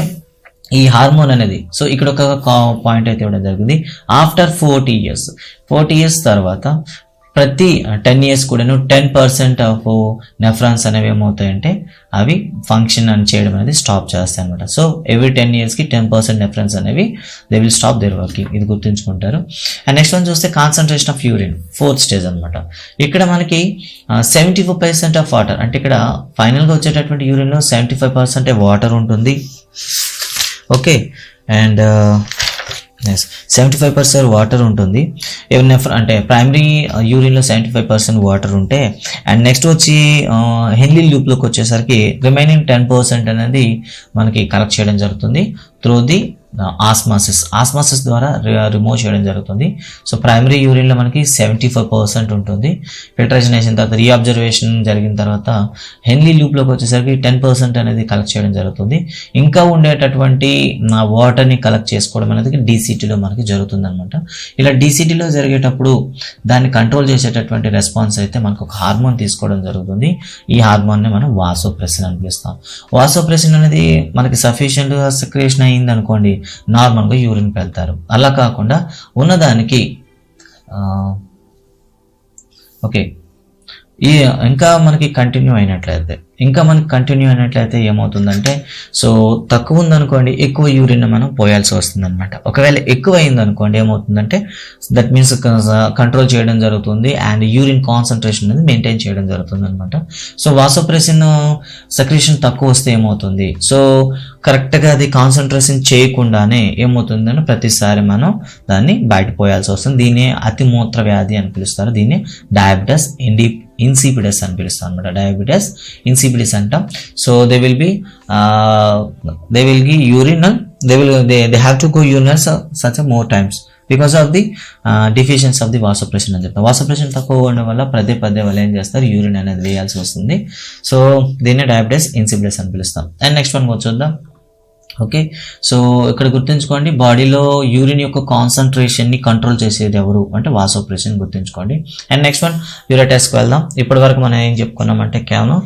ఈ హార్మోన్ అనేది సో ఇక్కడ ఒక పాయింట్ అయితే ఇవ్వడం జరిగింది. ఆఫ్టర్ 40 years తర్వాత ప్రతి 10 years కూడాను 10% ఆఫ్ నెఫ్రాన్స్ అనేవి ఏమవుతాయంటే అవి ఫంక్షన్ అని చేయడం అనేది స్టాప్ చేస్తాయి అనమాట. సో ఎవ్రీ 10 yearsకి 10% నెఫ్రాన్స్ అనేవి they will stop their working. ఇది గుర్తుంచుకుంటారు. అండ్ నెక్స్ట్ వన్ చూస్తే concentration of urine 4th stage అనమాట. ఇక్కడ మనకి 75% ఆఫ్ వాటర్ అంటే ఇక్కడ ఫైనల్గా వచ్చేటటువంటి యూరిన్లో 75% వాటర్ ఉంటుంది. ఓకే అండ్ 75% వాటర్ ఉంటుంది. అంటే ప్రైమరీ యూరిన్లో 75% వాటర్ ఉంటే అండ్ నెక్స్ట్ వచ్చి హెన్లీ లూప్లోకి వచ్చేసరికి రిమైనింగ్ 10% అనేది మనకి కలెక్ట్ చేయడం జరుగుతుంది త్రూ ది ఆస్మాసిస్ ద్వారా రిమూవ్ చేయడం జరుగుతుంది. సో ప్రైమరీ యూరిన్లో మనకి 74% ఉంటుంది. ఫిల్టరేషన్ చేసిన తర్వాత రీఅబ్జర్వేషన్ జరిగిన తర్వాత హెన్లీ లూప్లోకి వచ్చేసరికి 10% అనేది కలెక్ట్ చేయడం జరుగుతుంది. ఇంకా ఉండేటటువంటి వాటర్ని కలెక్ట్ చేసుకోవడం అనేది డీసీటీలో మనకి జరుగుతుంది అనమాట. ఇలా డీసీటీలో జరిగేటప్పుడు దాన్ని కంట్రోల్ చేసేటటువంటి రెస్పాన్స్ అయితే మనకు ఒక హార్మోన్ తీసుకోవడం జరుగుతుంది. ఈ హార్మోన్ని మనం వాసోప్రెసిన్ అని పిలుస్తాం. వాసోప్రెసిన్ అనేది మనకి సఫిషియెంట్గా సెక్రేషన్ అయింది అనుకోండి, నార్మల్గా యూరిన్కి వెళ్తారు. అలా కాకుండా ఉన్నదానికి ఓకే ఇంకా మనకి కంటిన్యూ అయినట్లయితే ఏమవుతుందంటే, సో తక్కువ ఉందనుకోండి ఎక్కువ యూరిన్ మనం పోయాల్సి వస్తుంది అనమాట. ఒకవేళ ఎక్కువ అయిందనుకోండి ఏమవుతుందంటే దట్ మీన్స్ కంట్రోల్ చేయడం జరుగుతుంది అండ్ యూరిన్ కాన్సన్ట్రేషన్ అనేది మెయింటైన్ చేయడం జరుగుతుంది అనమాట. సో వాసోప్రెసిన్ సెక్రేషన్ తక్కువ వస్తే ఏమవుతుంది, సో కరెక్ట్గా అది కాన్సన్ట్రేషన్ చేయకుండానే ఏమవుతుందని ప్రతిసారి మనం దాన్ని బయట పోయాల్సి వస్తుంది. దీన్ని అతిమూత్ర వ్యాధి అని పిలుస్తారు. దీన్ని డయాబెటిస్ ఇన్సిపిడస్ అని పిలుస్తాం అనమాట. డయాబెటిస్ ఇన్సిపిడస్ అంటాం. సో దే విల్ గి urinal they have to go urinal such more times because of the deficiencies of the vasopressin అని చెప్తాం. వాసోప్రెసిన్ తక్కువ ఉండడం వల్ల పదే వాళ్ళు ఏం చేస్తారు, యూరిన్ అనేది వేయాల్సి వస్తుంది. సో దీన్ని డయాబెటిస్ ఇన్సిపిడస్ అని పిలుస్తాం. అండ్ నెక్స్ట్ వన్ చూద్దాం. ఓకే, సో ఇక్కడ గుర్తుంచుకోండి, బాడీలో యూరిన్ యొక్క కాన్సన్ట్రేషన్ని కంట్రోల్ చేసేది ఎవరు అంటే వాసోప్రెసిన్, గుర్తుంచుకోండి. అండ్ నెక్స్ట్ వన్ యూరేటస్కి వెళ్దాం. ఇప్పటి వరకు మనం ఏం చెప్పుకున్నామంటే కేవలం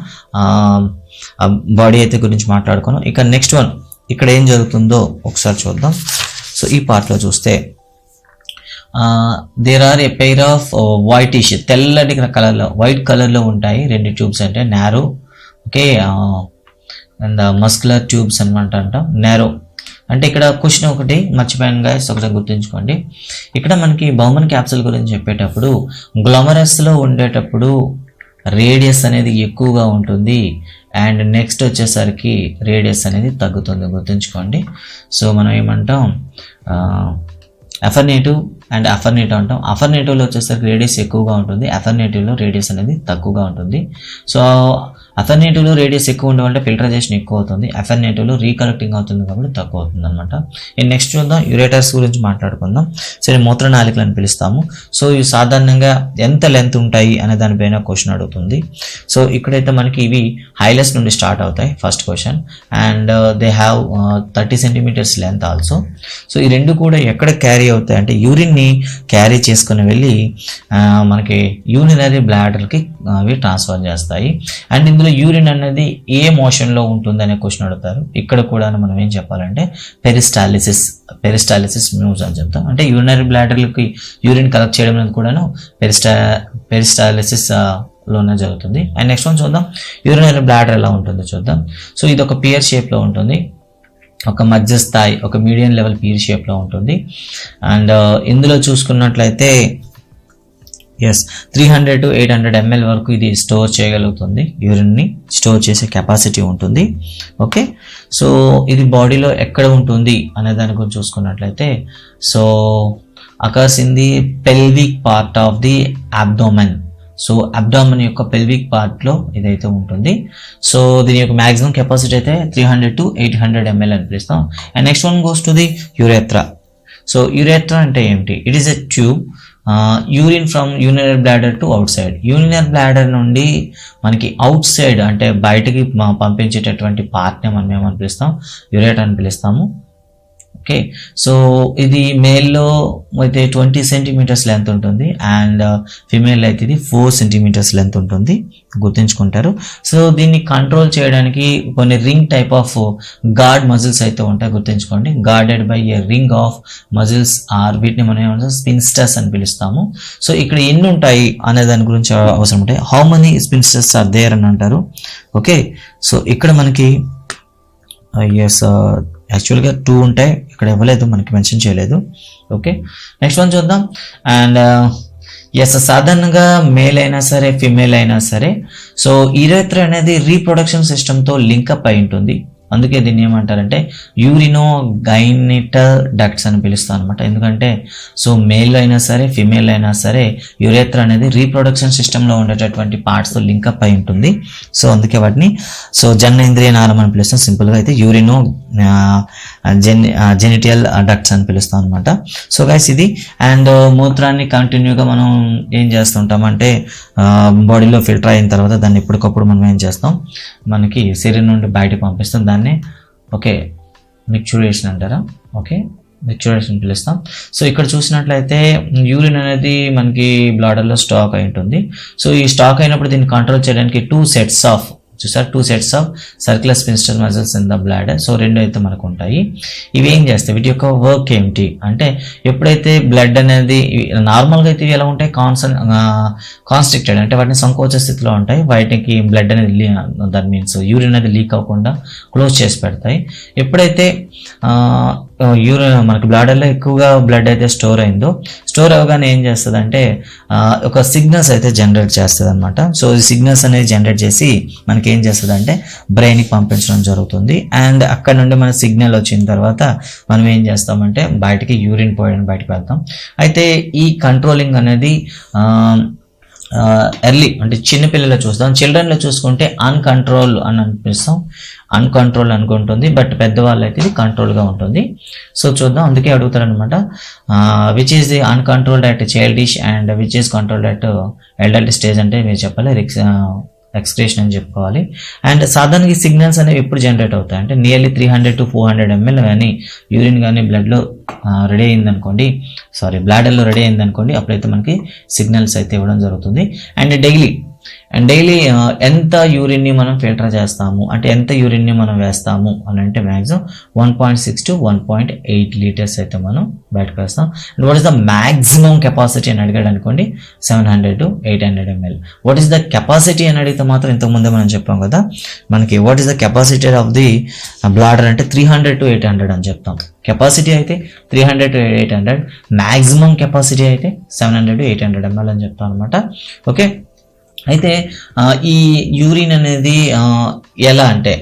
బాడీ అయితే గురించి మాట్లాడుకున్నాం. ఇక నెక్స్ట్ వన్ ఇక్కడ ఏం జరుగుతుందో ఒకసారి చూద్దాం. సో ఈ పార్ట్లో చూస్తే there are a pair of whitish, తెల్లటి కలర్లో వైట్ కలర్లో ఉంటాయి రెండు ట్యూబ్స్, అంటే narrow okay and muscular tubes అనమాట అంటాం. నారో అంటే ఇక్కడ క్వశ్చన్ ఒకటి మర్చిపోయాను గైస్, ఒకసారి గుర్తుంచుకోండి. ఇక్కడ మనకి బౌమన్ క్యాప్సూల్ గురించి చెప్పేటప్పుడు గ్లోమరస్లో ఉండేటప్పుడు రేడియస్ అనేది ఎక్కువగా ఉంటుంది అండ్ నెక్స్ట్ వచ్చేసరికి రేడియస్ అనేది తగ్గుతుంది, గుర్తుంచుకోండి. సో మనం ఏమంటాం అఫర్నేటివ్ అండ్ అఫర్నేటివ్ అంటాం. అఫర్నేటివ్లో వచ్చేసరికి రేడియస్ ఎక్కువగా ఉంటుంది, అఫర్నేటివ్లో రేడియస్ అనేది తక్కువగా ఉంటుంది. సో అఫర్నేటివ్లో రేడియస్ ఎక్కువ ఉండడం అంటే ఫిల్టరైజేషన్ ఎక్కువ అవుతుంది, అఫర్నేటివ్లో రీకలెక్టింగ్ అవుతుంది కాబట్టి తక్కువ అవుతుంది అనమాట. నెక్స్ట్ చూద్దాం, యూరేటర్స్ గురించి మాట్లాడుకుందాం. సరే, మూత్రనాళికలు అని పిలుస్తాము. సో ఇవి సాధారణంగా ఎంత లెంత్ ఉంటాయి అనే దానిపైన క్వశ్చన్ అడుగుతుంది. సో ఇక్కడైతే మనకి ఇవి హైలెస్ నుండి స్టార్ట్ అవుతాయి first question, and they have 30 centimetres length also. So ఈ రెండు కూడా ఎక్కడ క్యారీ అవుతాయి అంటే యూరిన్ని క్యారీ చేసుకుని వెళ్ళి మనకి యూరినరీ బ్లాడర్కి అవి ట్రాన్స్ఫర్ చేస్తాయి. అండ్ ఇందులో యూరిన్ అనేది ఏ మోషన్లో ఉంటుంది అనే క్వశ్చన్ అడుగుతారు. ఇక్కడ కూడా మనం ఏం చెప్పాలంటే పెరిస్టాలిసిస్ మూవ్స్ అని చెప్తాం. అంటే యూరినరీ బ్లాడర్లకి యూరిన్ కలెక్ట్ చేయడం అనేది కూడాను పెరిస్టాలిసిస్ లోనే జరుగుతుంది. అండ్ నెక్స్ట్ వన్ చూద్దాం, యూరినరీ బ్లాడర్ ఎలా ఉంటుందో చూద్దాం. సో ఇది ఒక పియర్ షేప్లో ఉంటుంది, ఒక మధ్య స్థాయి ఒక మీడియం లెవెల్ పియర్ షేప్లో ఉంటుంది. అండ్ ఇందులో చూసుకున్నట్లయితే 300 to 800 ml వరకు ఇది స్టోర్ చేయగలుగుతుంది, యూరిన్ని స్టోర్ చేసే కెపాసిటీ ఉంటుంది. ఓకే, సో ఇది బాడీలో ఎక్కడ ఉంటుంది అనే దాని గురించి చూసుకున్నట్లయితే, so occurs in the pelvic part of the abdomen. So abdomen యొక్క పెల్విక్ పార్ట్లో ఇదైతే ఉంటుంది. సో దీని యొక్క మ్యాక్సిమం కెపాసిటీ అయితే 300 to 800 ml అని పిలుస్తాం. And next one goes to the urethra. So urethra అంటే ఏమిటి? It is a tube urine from urinary bladder to outside. Urinary bladder నుండి మనకి అవుట్ సైడ్ అంటే బయటకి పంపించేటటువంటి పార్ట్ని మనం ఏమని పిలుస్తాం, యూరేటర్ అని పిలుస్తాము. ఓకే, సో ఇది మేల్లో అయితే 20 సెంటీమీటర్స్ లెంత్ ఉంటుంది అండ్ ఫిమేల్ అయితే ఇది 4 సెంటీమీటర్స్ లెంత్ ఉంటుంది, గుర్తుంచుకుంటారు. సో దీన్ని కంట్రోల్ చేయడానికి కొన్ని ring type of guard muscles అయితే ఉంటాయి, గుర్తుంచుకోండి. Guarded by a ring of muscles or వీటిని మనం ఏమంటాం స్పిన్స్టర్స్ అని పిలుస్తాము. సో ఇక్కడ ఎన్ని ఉంటాయి అనే దాని గురించి అవసరం ఉంటాయి. హౌ మెనీ స్పిన్స్టర్స్ ఆర్ దేర్ అని అంటారు. ఓకే, సో ఇక్కడ మనకి యాక్చువల్గా 2 ఉంటాయి, ఇక్కడ ఇవ్వలేదు, మనకి మెన్షన్ చేయలేదు. ఓకే, నెక్స్ట్ వన్ చూద్దాం. అండ్ సాధారణంగా మేల్ అయినా సరే ఫిమేల్ అయినా సరే, సో యూరేత్రా అనేది రీప్రొడక్షన్ సిస్టమ్తో లింకప్ అయి ఉంటుంది. అందుకే దీన్ని ఏమంటారంటే యూరినోగైనిటల్ డక్ట్స్ అని పిలుస్తాం అనమాట. ఎందుకంటే సో మేల్ అయినా సరే ఫిమేల్ అయినా సరే యురేత్ర అనేది రీప్రొడక్షన్ సిస్టంలో ఉండేటటువంటి పార్ట్స్తో లింకప్ అయి ఉంటుంది. సో అందుకే వాటిని సో జననేంద్రియ నాళం అని పిలుస్తాం. సింపుల్గా అయితే జెనిటియల్ డక్ట్స్ అని పిలుస్తాం అనమాట. సో గైస్ ఇది. అండ్ మూత్రాన్ని కంటిన్యూగా మనం ఏం చేస్తుంటామంటే బాడీలో ఫిల్టర్ అయిన తర్వాత దాన్ని ఎప్పటికప్పుడు మనం ఏం చేస్తాం, మనకి శరీరం నుండి బయటకు పంపిస్తాం. దాన్ని ఓకే మిక్చురేషన్ అంటారా, ఓకే మిక్చురేషన్ పిలుస్తాం. సో ఇక్కడ చూసినట్లయితే యూరిన్ అనేది మనకి బ్లాడర్లో స్టాక్ అయి ఉంటుంది. సో ఈ స్టాక్ అయినప్పుడు దీన్ని కంట్రోల్ చేయడానికి two sets of circular sphincter muscles in the bladder. So రెండు అయితే మనకు ఉంటాయి. ఇవి ఏం చేస్తాయి, వీటి యొక్క వర్క్ ఏమిటి అంటే ఎప్పుడైతే బ్లడ్ అనేది నార్మల్గా అయితే ఇవి ఎలా ఉంటాయి, కాన్స్ట్రిక్టెడ్ అంటే వాటిని సంకోచ స్థితిలో ఉంటాయి. వాటికి బ్లడ్ అనేది దట్ మీన్స్ యూరిన్ అనేది లీక్ అవ్వకుండా క్లోజ్ చేసి పెడతాయి. ఎప్పుడైతే యూరిన్ మనకి బ్లాడర్లో ఎక్కువగా బ్లడ్ అయితే స్టోర్ అవ్వగానే ఏం చేస్తుంది అంటే ఒక సిగ్నల్స్ అయితే జనరేట్ చేస్తుంది అనమాట. సో ఈ సిగ్నల్స్ అనేది జనరేట్ చేసి మనకి ఏం చేస్తుంది అంటే బ్రెయిన్కి పంపించడం జరుగుతుంది. అండ్ అక్కడ నుండి మన సిగ్నల్ వచ్చిన తర్వాత మనం ఏం చేస్తామంటే బయటికి యూరిన్ పోయడానికి బయటకు వెళ్తాం. అయితే ఈ కంట్రోలింగ్ అనేది ఎర్లీ అంటే చిన్నపిల్లలు చూస్తాం. చిల్డ్రన్లో చూసుకుంటే అన్కంట్రోల్ అని అనిపిస్తాం, అన్కంట్రోల్ అనుకుంటుంది. బట్ పెద్దవాళ్ళు అయితే ఇది కంట్రోల్గా ఉంటుంది. సో చూద్దాం, అందుకే అడుగుతారనమాట which is the uncontrolled at childish and which is controlled at elderly stage అంటే మీరు చెప్పాలి ఎక్స్క్రేషన్ అని చెప్పుకోవాలి. అండ్ సాధారణంగా ఈ సిగ్నల్స్ అనేవి ఎప్పుడు జనరేట్ అవుతాయి అంటే నియర్లీ 300 to 400 ml కానీ యూరిన్ కానీ బ్లడ్లో రెడీ అయిందనుకోండి, బ్లాడర్లో రెడీ అయిందనుకోండి, అప్పుడైతే మనకి సిగ్నల్స్ అయితే ఇవ్వడం జరుగుతుంది. అండ్ డైలీ ఎంత యూరిన్ని మనం ఫిల్టర్ చేస్తాము అంటే ఎంత యూరిన్ని మనం వేస్తాము అని అంటే మ్యాక్సిమం 1.6 to 1.8 లీటర్స్ అయితే మనం బయటకు వేస్తాం. And what is the maximum capacity అని అడిగాడు అనుకోండి 700 to 800 ml. What is the capacity అని అడిగితే మాత్రం ఇంతకుముందే మనం చెప్పాం కదా, మనకి what is the capacity of the bladder అంటే 300 to 800 అని చెప్తాం. కెపాసిటీ అయితే 300 to 800, మ్యాక్సిమం కెపాసిటీ అయితే 700 to 800 ml అని చెప్తాం అనమాట. ఓకే, అయితే ఈ యూరిన్ అనేది ఎలా అంటే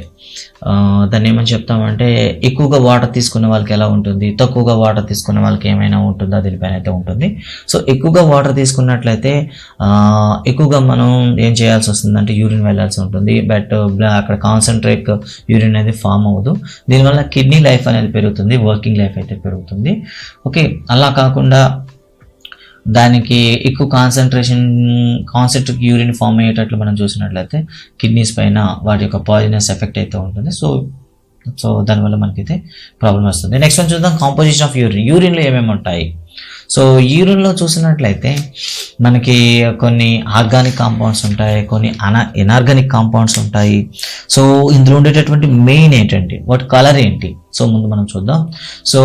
దాన్ని ఏమని చెప్తామంటే ఎక్కువగా వాటర్ తీసుకునే వాళ్ళకి ఎలా ఉంటుంది, తక్కువగా వాటర్ తీసుకునే వాళ్ళకి ఏమైనా ఉంటుందా దీనిపైన అయితే ఉంటుంది. సో ఎక్కువగా వాటర్ తీసుకున్నట్లయితే ఎక్కువగా మనం ఏం చేయాల్సి వస్తుందంటే యూరిన్ వెళ్ళాల్సి ఉంటుంది. బట్ అక్కడ కాన్సన్ట్రేట్ యూరిన్ అనేది ఫామ్ అవ్వదు. దీనివల్ల కిడ్నీ లైఫ్ అనేది పెరుగుతుంది, వర్కింగ్ లైఫ్ అయితే పెరుగుతుంది. ఓకే, అలా కాకుండా దానికి ఎక్కువ కాన్సెంట్రిక్ యూరిన్ ఫామ్ అయ్యేటట్లు మనం చూసినట్లయితే కిడ్నీస్ పైన వాటి యొక్క పాయిజనస్ ఎఫెక్ట్ అయితే ఉంటుంది. సో దానివల్ల మనకైతే ప్రాబ్లం వస్తుంది. నెక్స్ట్ వన్ చూద్దాం, కాంపోజిషన్ ఆఫ్ యూరిన్లో ఏమేమి ఉంటాయి. సో యూరిన్లో చూసినట్లయితే మనకి కొన్ని ఆర్గానిక్ కాంపౌండ్స్ ఉంటాయి, కొన్ని ఇనార్గానిక్ కాంపౌండ్స్ ఉంటాయి. సో ఇందులో ఉండేటటువంటి మెయిన్ ఏంటంటే వాటి కలర్ ఏంటి. సో ముందు మనం చూద్దాం. సో